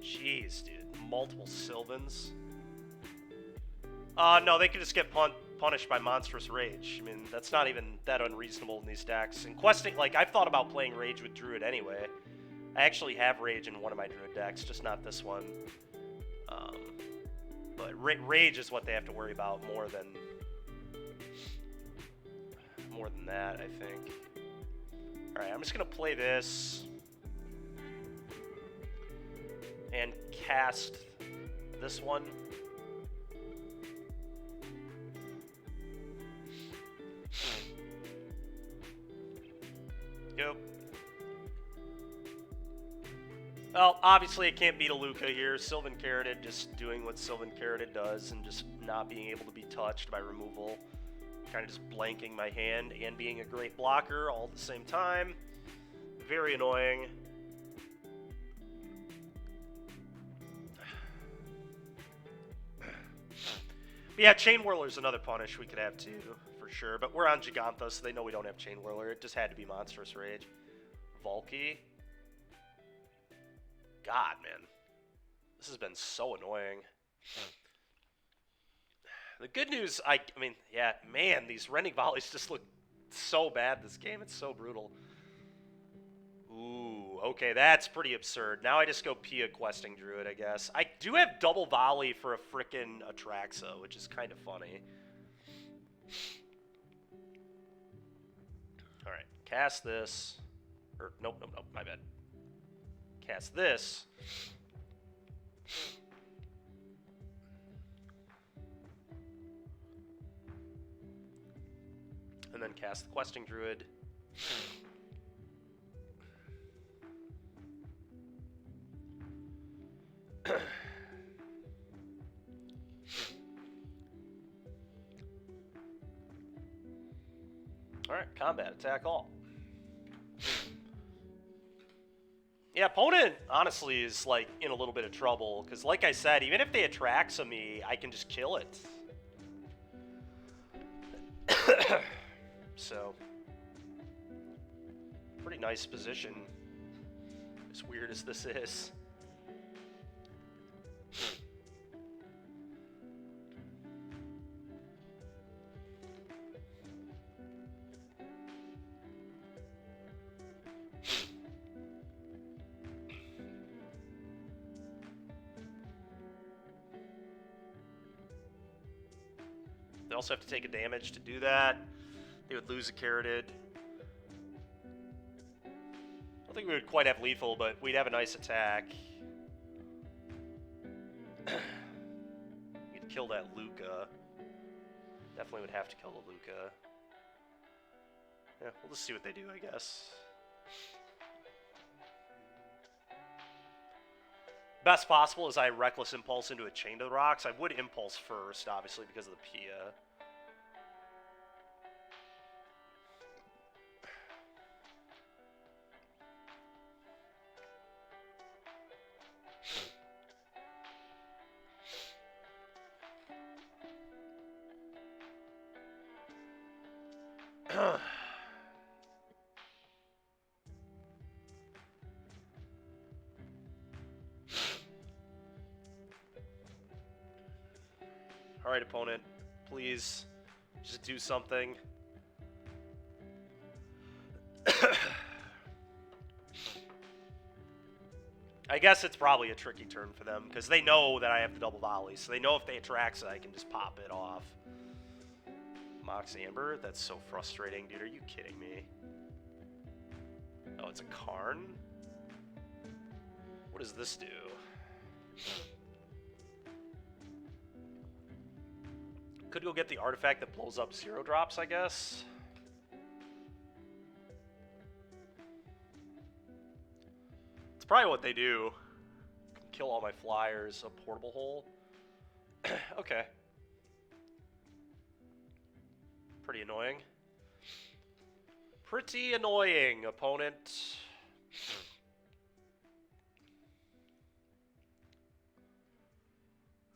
Jeez, dude. Multiple Sylvans. No, they could just get punished by Monstrous Rage. I mean, that's not even that unreasonable in these decks. And questing, like, I've thought about playing Rage with Druid anyway. I actually have Rage in one of my Druid decks, just not this one. But Rage is what they have to worry about more than that, I think. Alright, I'm just going to play this. And cast this one. Go. Well, obviously it can't beat a Luca here. Sylvan Carroted just doing what Sylvan Carroted does and just not being able to be touched by removal. Kind of just blanking my hand and being a great blocker all at the same time. Very annoying. But yeah, Chain Whirler's another punish we could have too, for sure. But we're on Gigantha, so they know we don't have Chain Whirler. It just had to be Monstrous Rage. Valky. God, man. This has been so annoying. The good news, I mean, yeah, man, these Rending Volleys just look so bad this game. It's so brutal. Ooh, okay, that's pretty absurd. Now I just go Pia questing Druid, I guess. I do have double volley for a frickin' Atraxa, which is kind of funny. Alright, cast this. Or, nope, my bad. Cast this. And then cast the Questing Druid. Alright, combat, attack all. Yeah, opponent, honestly, is, like, in a little bit of trouble. Because, like I said, even if they Atraxa me, I can just kill it. So, pretty nice position, as weird as this is. They also have to take a damage to do that. They would lose a Carotid. I don't think we would quite have lethal, but we'd have a nice attack. We'd kill that Luca. Definitely would have to kill the Luca. Yeah, we'll just see what they do, I guess. Best possible is I Reckless Impulse into a Chain to the Rocks. I would Impulse first, obviously, because of the Pia. Alright, opponent. Please, just do something. I guess it's probably a tricky turn for them, because they know that I have the double volley, so they know if they Atraxa, I can just pop it off. Mox Amber? That's so frustrating, dude. Are you kidding me? Oh, it's a Karn? What does this do? Could go get the artifact that blows up 0-drops, I guess. It's probably what they do. Kill all my flyers, a portable hole. Okay. Pretty annoying. Pretty annoying, opponent.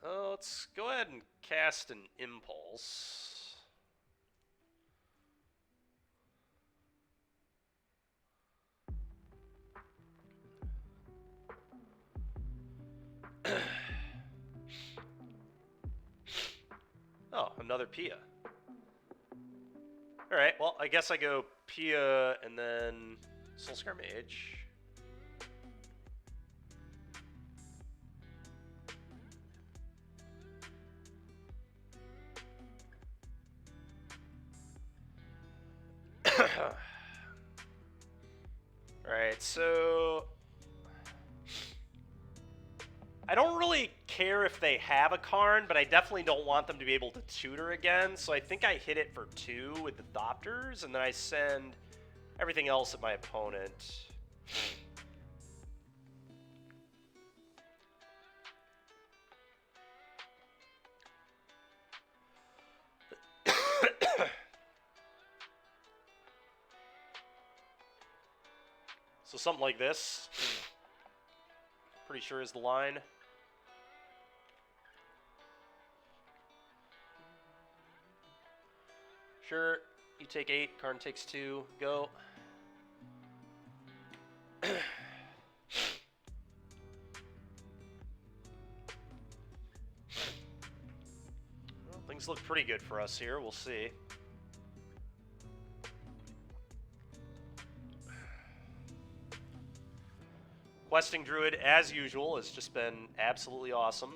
Let's go ahead and cast an Impulse. Oh, another Pia. Alright, well, I guess I go Pia and then Soulscar Mage. Alright, so I don't really care if they have a Karn, but I definitely don't want them to be able to tutor again, so I think I hit it for 2 with the Thopters, and then I send everything else at my opponent. So something like this, pretty sure is the line. Sure, you take 8, Karn takes 2, go. Well, things look pretty good for us here, we'll see. Questing Druid, as usual, has just been absolutely awesome.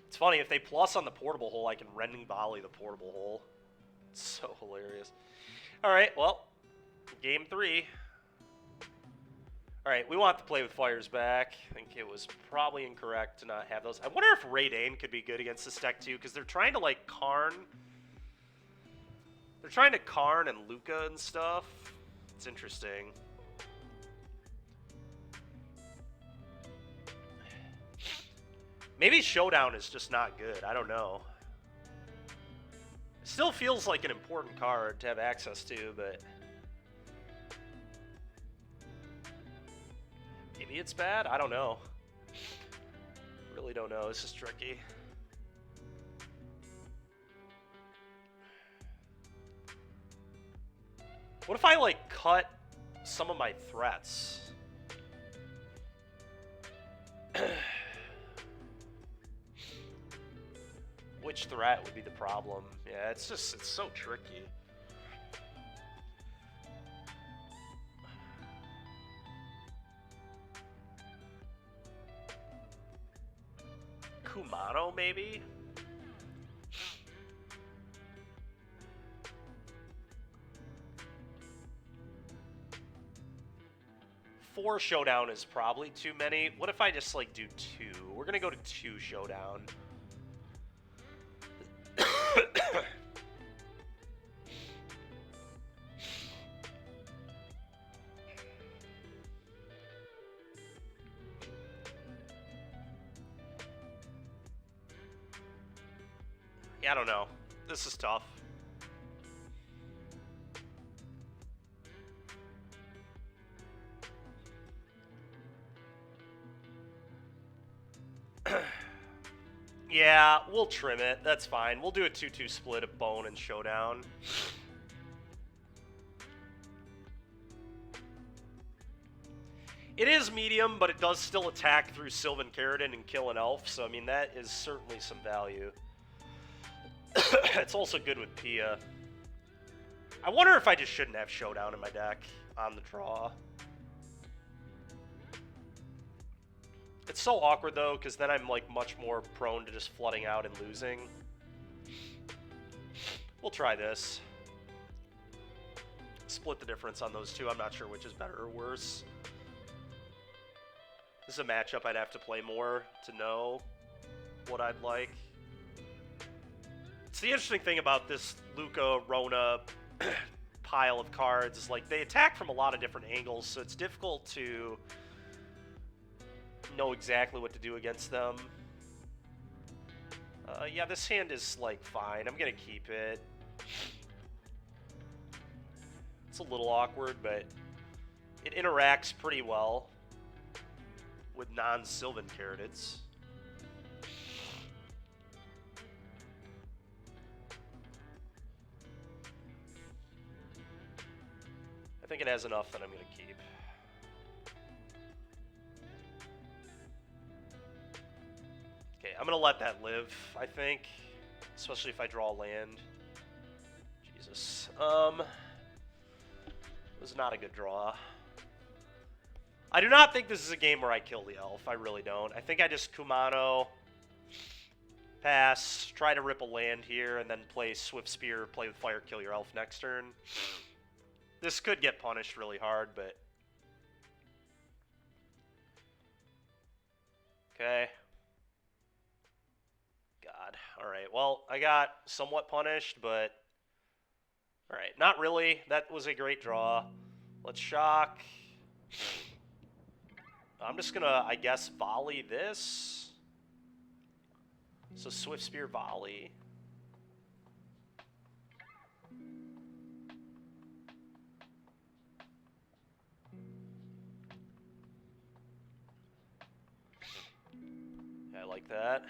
It's funny, if they plus on the portable hole, I can Rending Volley the portable hole. It's so hilarious. Alright, well, game 3. Alright, we want to play with fires back. I think it was probably incorrect to not have those. I wonder if Raydane could be good against this deck too, because they're trying to, like, Karn. They're trying to Karn and Luca and stuff. It's interesting. Maybe Showdown is just not good. I don't know. Still feels like an important card to have access to, but maybe it's bad? I don't know. Really don't know. This is tricky. What if I, like, cut some of my threats? Which threat would be the problem? Yeah, it's so tricky. Kumano, maybe? Four showdown is probably too many. What if I just, like, do two? We're gonna go to 2 showdown. Yeah, I don't know. This is tough. Yeah, we'll trim it. That's fine. We'll do a 2-2 split of Bone and Showdown. It is medium, but it does still attack through Sylvan Keratin and kill an elf, so I mean, that is certainly some value. It's also good with Pia. I wonder if I just shouldn't have Showdown in my deck on the draw. It's so awkward, though, because then I'm, like, much more prone to just flooding out and losing. We'll try this. Split the difference on those two. I'm not sure which is better or worse. This is a matchup I'd have to play more to know what I'd like. It's the interesting thing about this Luca, Rona pile of cards is, like, they attack from a lot of different angles, so it's difficult to know exactly what to do against them. Yeah, this hand is, like, fine. I'm gonna keep it. It's a little awkward, but it interacts pretty well with non-Sylvan Keratids. I think it has enough that I'm gonna keep. Okay, I'm gonna let that live, I think. Especially if I draw land. Jesus. It was not a good draw. I do not think this is a game where I kill the elf. I really don't. I think I just Kumano, pass, try to rip a land here, and then play Swift Spear, play with Fire, kill your elf next turn. This could get punished really hard, but... Okay. God. Alright, well, I got somewhat punished, but... Alright, not really. That was a great draw. Let's shock. I'm just gonna, I guess, volley this. So Swift Spear volley. Yeah, I like that.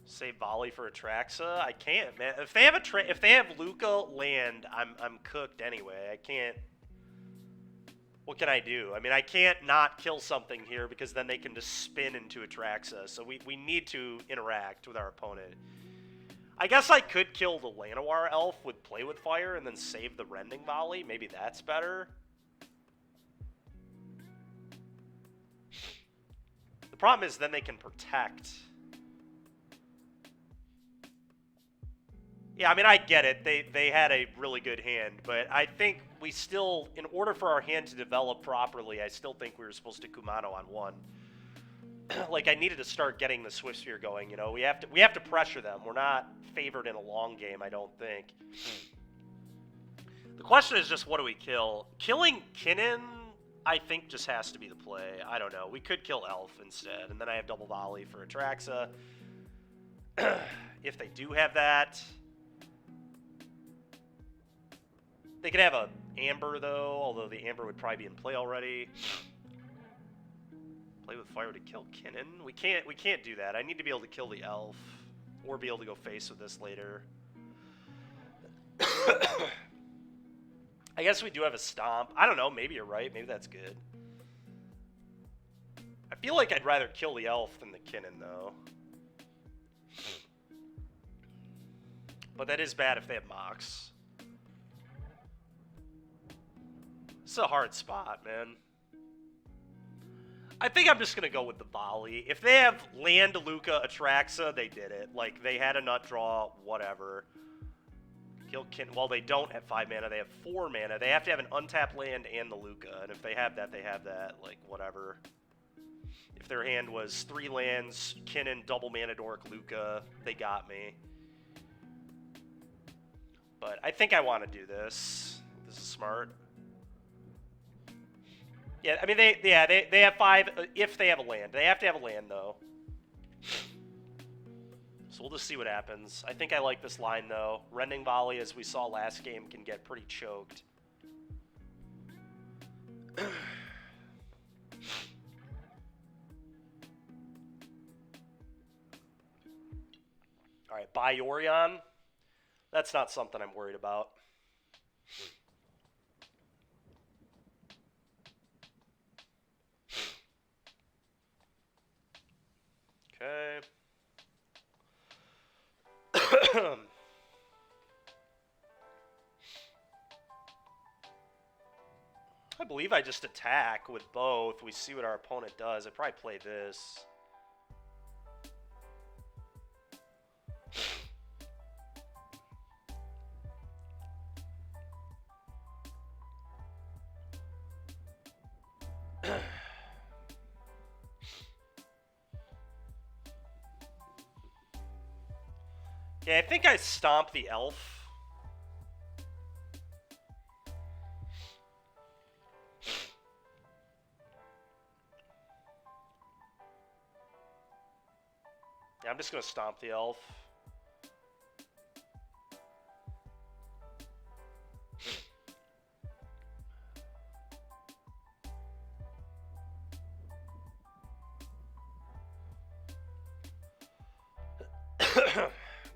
Save volley for Atraxa. I can't, man. If they have Luca land, I'm cooked anyway. I can't. What can I do? I mean, I can't not kill something here because then they can just spin into Atraxa. So we need to interact with our opponent. I guess I could kill the Llanowar elf with Play with Fire and then save the Rending Volley. Maybe that's better. The problem is then they can protect. Yeah, I mean, I get it. They had a really good hand, but I think we still, in order for our hand to develop properly, I still think we were supposed to Kumano on 1. Like, I needed to start getting the Swift Spear going, you know? We have to pressure them. We're not favored in a long game, I don't think. The question is just, what do we kill? Killing Kinnan, I think, just has to be the play. I don't know. We could kill Elf instead, and then I have double volley for Atraxa. If they do have that, they could have a Amber though, although the Amber would probably be in play already. Play with fire to kill Kinnan. We can't do that. I need to be able to kill the elf, or be able to go face with this later. I guess we do have a stomp. I don't know. Maybe you're right. Maybe that's good. I feel like I'd rather kill the elf than the Kinnan though. But that is bad if they have Mox. This is a hard spot, man. I think I'm just going to go with the volley. If they have land, Luca, Atraxa, they did it. Like, they had a nut draw, whatever. Kill Kin. Well, they don't have 5 mana. They have 4 mana. They have to have an untapped land and the Luca. And if they have that, they have that. Like, whatever. If their hand was 3 lands, Kinnan, double mana dork, Luca, they got me. But I think I want to do this. This is smart. Yeah, I mean, they have 5 if they have a land. They have to have a land, though. So we'll just see what happens. I think I like this line, though. Rending Volley, as we saw last game, can get pretty choked. Alright, buy Yorion. That's not something I'm worried about. Okay. I believe I just attack with both. We see what our opponent does. I probably play this. Yeah, I think I stomp the elf. Yeah, I'm just going to stomp the elf.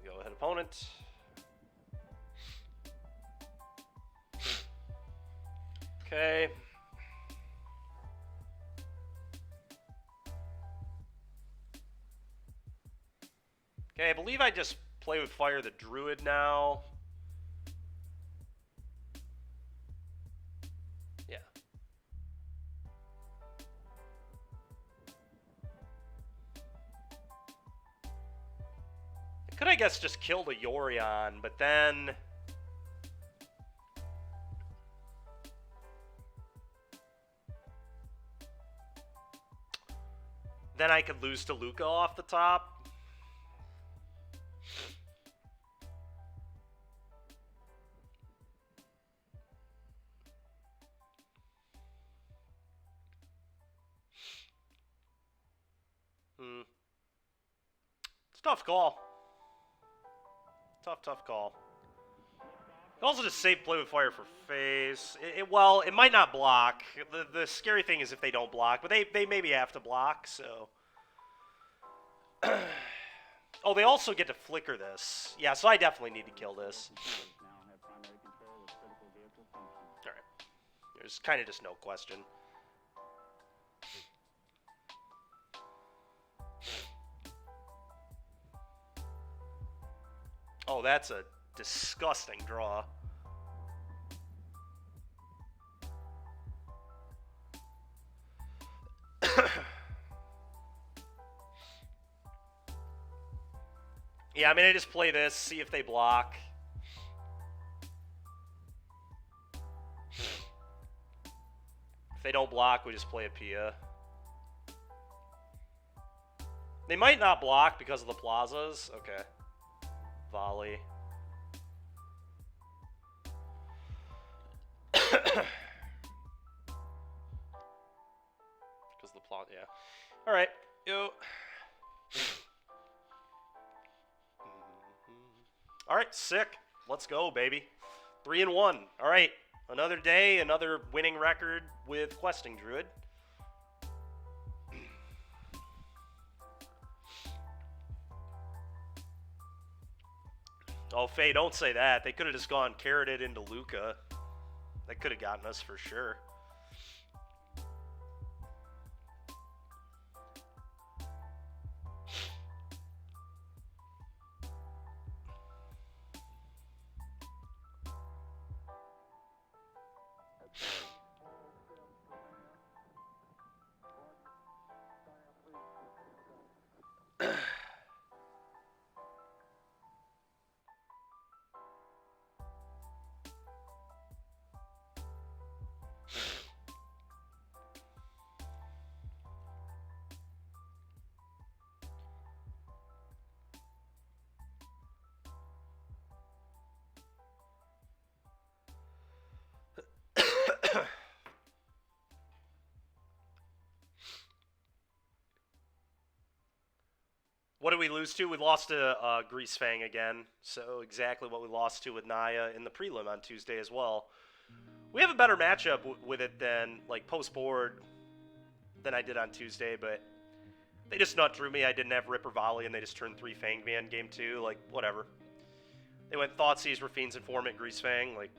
Go ahead, opponent. Okay. Okay, I believe I just play with fire the druid now. Yeah. I could, I guess, just kill the Yorion, but then I could lose to Luca off the top. It's a tough call. Tough call. You also just save play with fire for face. Well, it might not block. The scary thing is if they don't block, but they maybe have to block, so. Oh, they also get to flicker this. Yeah, so I definitely need to kill this. Alright. There's kind of just no question. Oh, that's a disgusting draw. Yeah, I mean, I just play this, see if they block. If they don't block, we just play a Pia. They might not block because of the plazas. Okay. Volley. Because the plot, yeah. Alright. Yo. All right, sick. Let's go, baby. 3-1. All right, another day, another winning record with Questing Druid. Oh, Faye, don't say that. They could have just gone carroted into Luca. That could have gotten us for sure. What did we lose to? We lost to Grease Fang again. So exactly what we lost to with Naya in the prelim on Tuesday as well. We have a better matchup with it than, like, post-board than I did on Tuesday, but they just nut drew me. I didn't have Ripper Volley, and they just turned 3 Fang me on game 2. Like, whatever. They went Thoughtseize, Rafine's Informant, Grease Fang. Like,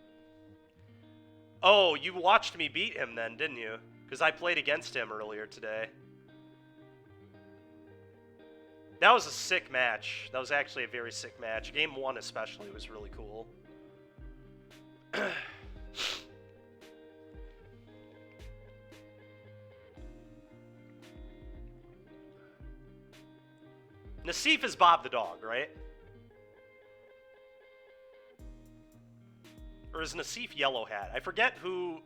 oh, you watched me beat him then, didn't you? Because I played against him earlier today. That was a sick match. That was actually a very sick match. Game 1 especially was really cool. Nassif is Bob the dog, right? Or is Nassif Yellow Hat? I forget who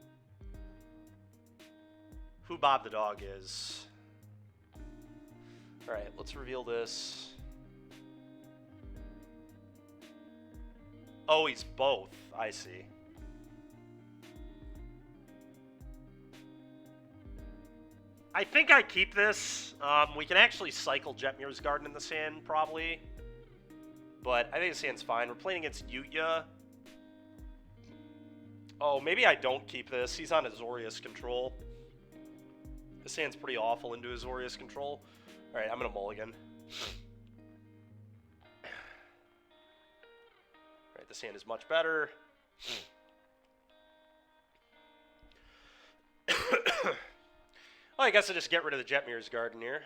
Bob the dog is. Alright, let's reveal this. Oh, he's both. I see. I think I keep this. We can actually cycle Jetmir's Garden in this hand, probably. But I think this hand's fine. We're playing against Yutya. Oh, maybe I don't keep this. He's on Azorius control. This hand's pretty awful into Azorius control. Alright, I'm going to mulligan. Alright, this hand is much better. Well, I guess I just get rid of the Jetmir's Garden here.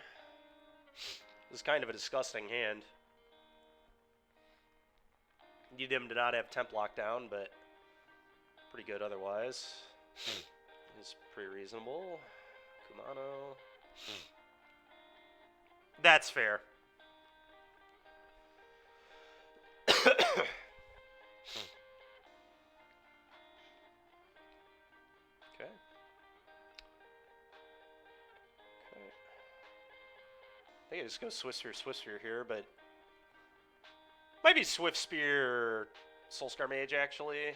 This is kind of a disgusting hand. Need him to not have temp lockdown, but pretty good otherwise. It's pretty reasonable. Kumano. That's fair. Okay. I think I just go Swift Spear here, but might be Swift Spear, Soulscar Mage actually.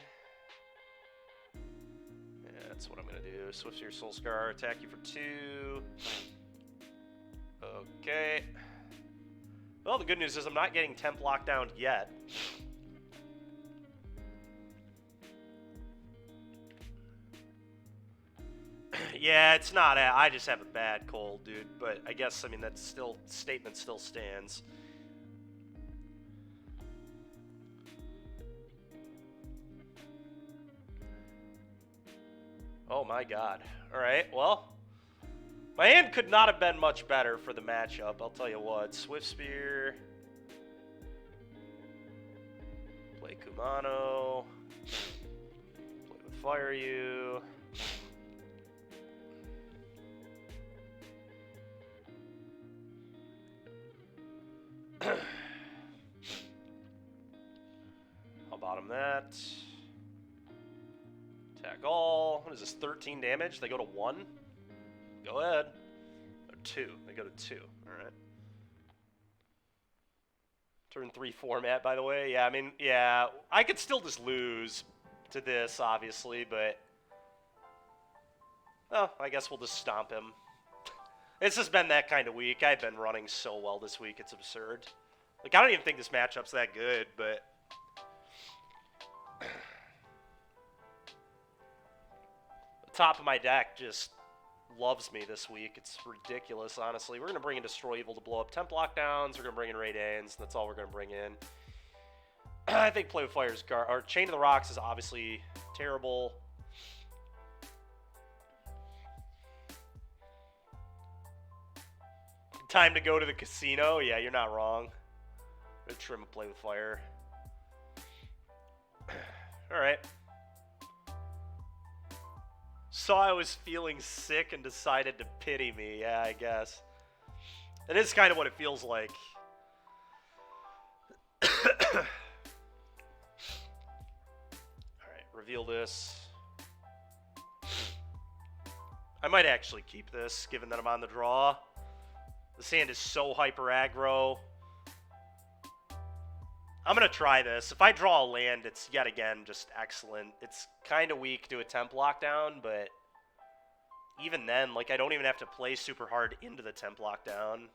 Yeah, that's what I'm gonna do. Swift Spear, Soulscar, attack you for 2. Okay. Well, the good news is I'm not getting temp lockdown yet. Yeah, it's not. I just have a bad cold, dude. But I guess, I mean, that statement still stands. Oh my god. Alright, well. My hand could not have been much better for the matchup, I'll tell you what. Swift Spear. Play Kumano. Play with Fire You. I'll bottom that. Attack all. What is this, 13 damage? They go to 1? Go ahead. Or 2. They go to 2. Alright. Turn 3 format, by the way. Yeah, I mean, yeah. I could still just lose to this, obviously, but... Oh, I guess we'll just stomp him. This has been that kind of week. I've been running so well this week, it's absurd. Like, I don't even think this matchup's that good, but top of my deck just loves me this week. It's ridiculous, honestly. We're going to bring in Destroy Evil to blow up temp lockdowns. We're going to bring in Ray Danes. That's all we're going to bring in. I think Play with Fire's or Chain of the Rocks is obviously terrible. Time to go to the casino. Yeah, you're not wrong. I'm going to trim a Play with Fire. All right. Saw I was feeling sick and decided to pity me. Yeah, I guess. It is kind of what it feels like. Alright, reveal this. I might actually keep this, given that I'm on the draw. This hand is so hyper aggro. I'm going to try this. If I draw a land, it's yet again just excellent. It's kind of weak to a temp lockdown, but even then, like, I don't even have to play super hard into the temp lockdown.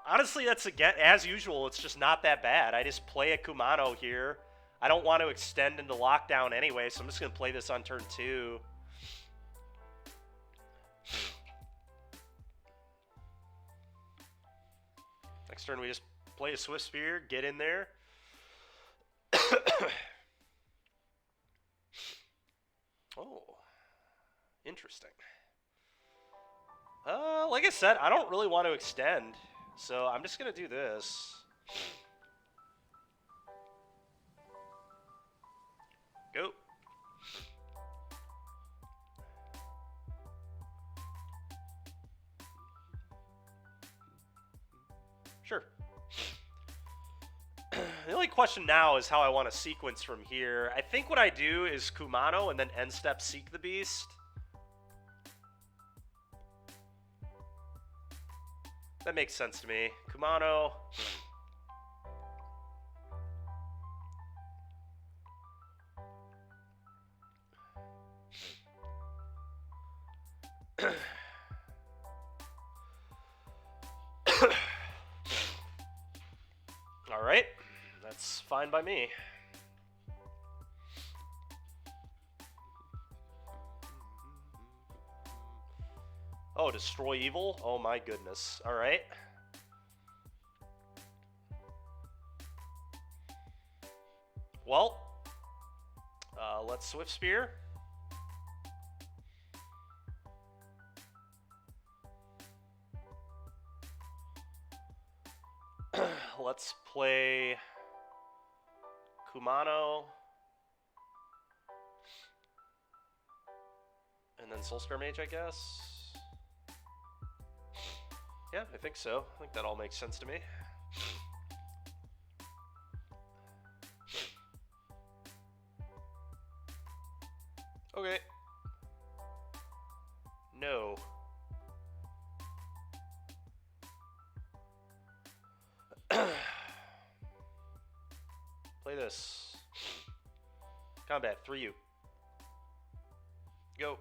Honestly, that's, again, as usual, it's just not that bad. I just play a Kumano here. I don't want to extend into lockdown anyway, so I'm just going to play this on turn 2. Next turn, we just play a Swift Spear, get in there. Oh, interesting. Like I said, I don't really want to extend, so I'm just going to do this. Go. Sure. The only question now is how I want to sequence from here. I think what I do is Kumano and then end step Seek the Beast. That makes sense to me. Kumano. All right. That's fine by me. Oh, Destroy Evil? Oh my goodness. All right. Well, let's Swift Spear. Let's play Kumano. And then Soulscar Mage, I guess. Yeah, I think so. I think that all makes sense to me. Okay. No. Play this. Combat, 3U. Go.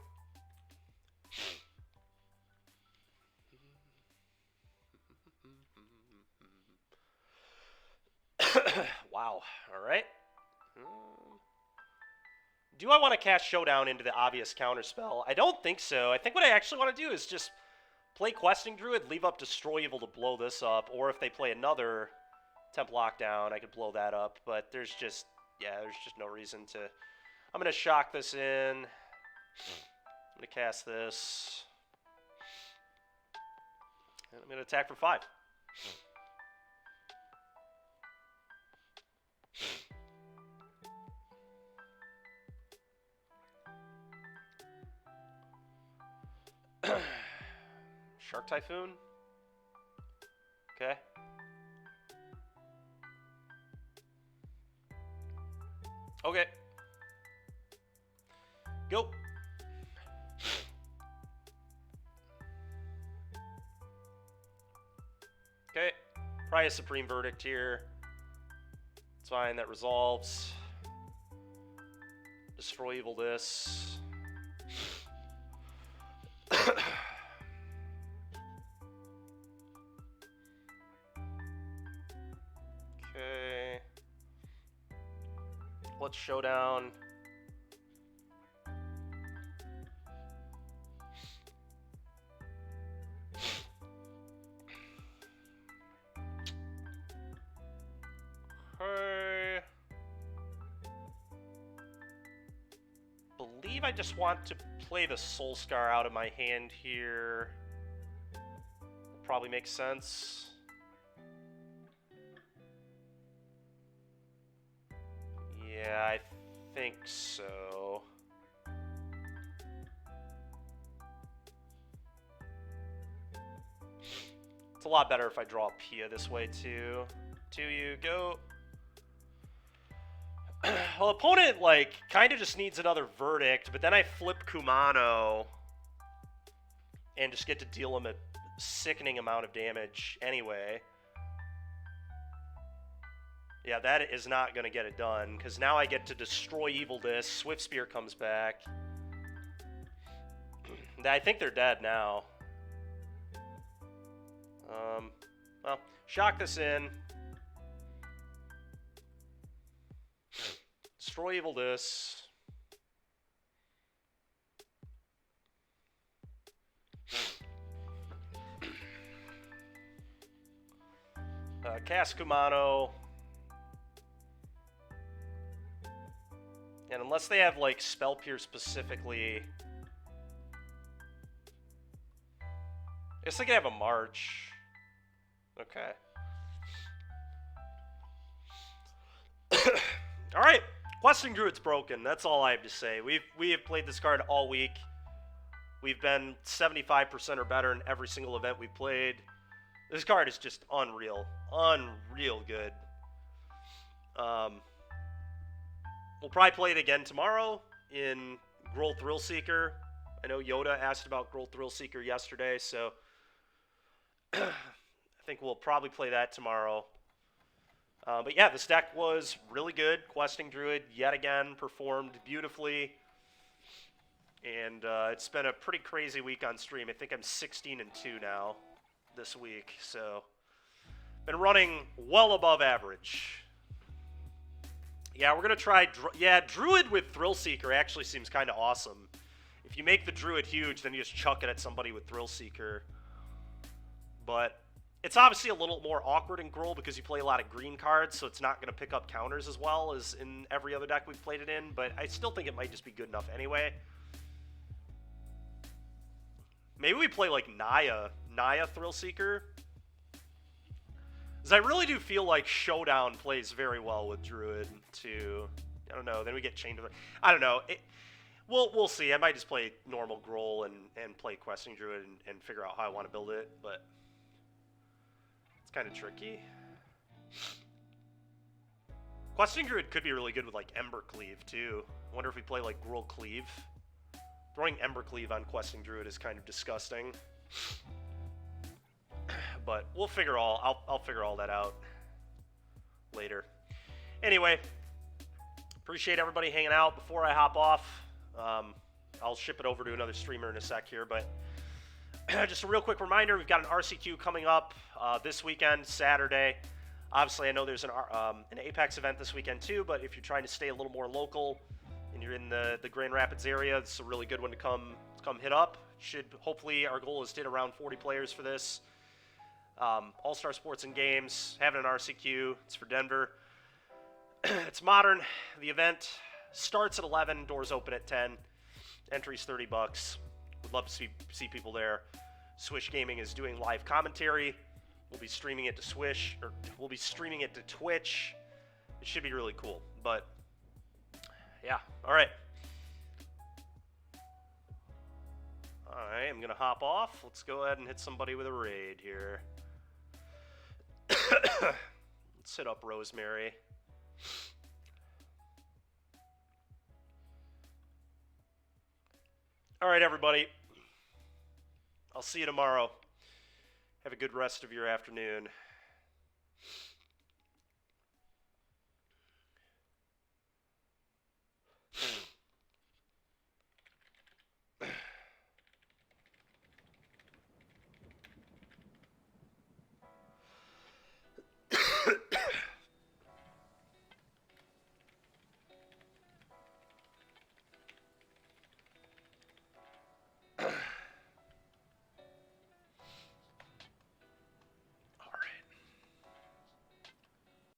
Wow. All right. Do I want to cast Showdown into the obvious counterspell? I don't think so. I think what I actually want to do is just play Questing Druid, leave up Destroy Evil to blow this up, or if they play another Temp Lockdown, I could blow that up. But there's just, yeah, there's just no reason to. I'm going to shock this in. I'm going to cast this. And I'm going to attack for 5. Shark Typhoon. Okay. Okay. Go. Okay. Probably a Supreme Verdict here. It's fine. That resolves. Destroy Evil this. Okay. Let's showdown. Okay. Believe I just want to play the Soul Scar out of my hand here. Probably makes sense. Yeah, I think so. It's a lot better if I draw Pia this way too. To you, go. Well, opponent, like, kind of just needs another verdict, but then I flip Kumano and just get to deal him a sickening amount of damage anyway. Yeah, that is not going to get it done, because now I get to destroy Evil Disc. Swift Spear comes back. I think they're dead now. Well, shock this in. Destroy Evil Disc. Cast Kumano. And unless they have, like, Spell Pierce specifically... I guess they could have a March. Okay. Alright. Questing Druid's broken. That's all I have to say. We have played this card all week. We've been 75% or better in every single event we've played. This card is just unreal. Unreal good. We'll probably play it again tomorrow in Grohl Thrillseeker. I know Yoda asked about Grohl Thrillseeker yesterday, so I think we'll probably play that tomorrow. But yeah, this deck was really good. Questing Druid, yet again, performed beautifully. And it's been a pretty crazy week on stream. I think I'm 16-2 now this week, so been running well above average. Yeah, we're going to try... Druid with Thrillseeker actually seems kind of awesome. If you make the Druid huge, then you just chuck it at somebody with Thrillseeker. But it's obviously a little more awkward in Grohl because you play a lot of green cards, so it's not going to pick up counters as well as in every other deck we've played it in. But I still think it might just be good enough anyway. Maybe we play like Naya Thrillseeker. Because I really do feel like Showdown plays very well with Druid, too. I don't know. Then we get Chained to... I don't know. We'll see. I might just play normal Grohl and play Questing Druid and figure out how I want to build it, but it's kind of tricky. Questing Druid could be really good with, like, Ember Cleave, too. I wonder if we play, like, Grohl Cleave. Throwing Ember Cleave on Questing Druid is kind of disgusting. But we'll figure I'll figure all that out later. Anyway, appreciate everybody hanging out. Before I hop off, I'll ship it over to another streamer in a sec here, but just a real quick reminder, we've got an RCQ coming up this weekend, Saturday. Obviously, I know there's an Apex event this weekend too, but if you're trying to stay a little more local and you're in the Grand Rapids area, this is a really good one to come hit up. Hopefully, our goal is to hit around 40 players for this. All-Star Sports and Games, having an RCQ. It's for Denver. It's modern. The event starts at 11. Doors open at 10. Entry's $30. Would love to see people there. Swish Gaming is doing live commentary. We'll be streaming it to Swish, or we'll be streaming it to Twitch. It should be really cool. But yeah, all right. All right, I'm gonna hop off. Let's go ahead and hit somebody with a raid here. Let's hit up Rosemary. All right, everybody. I'll see you tomorrow. Have a good rest of your afternoon.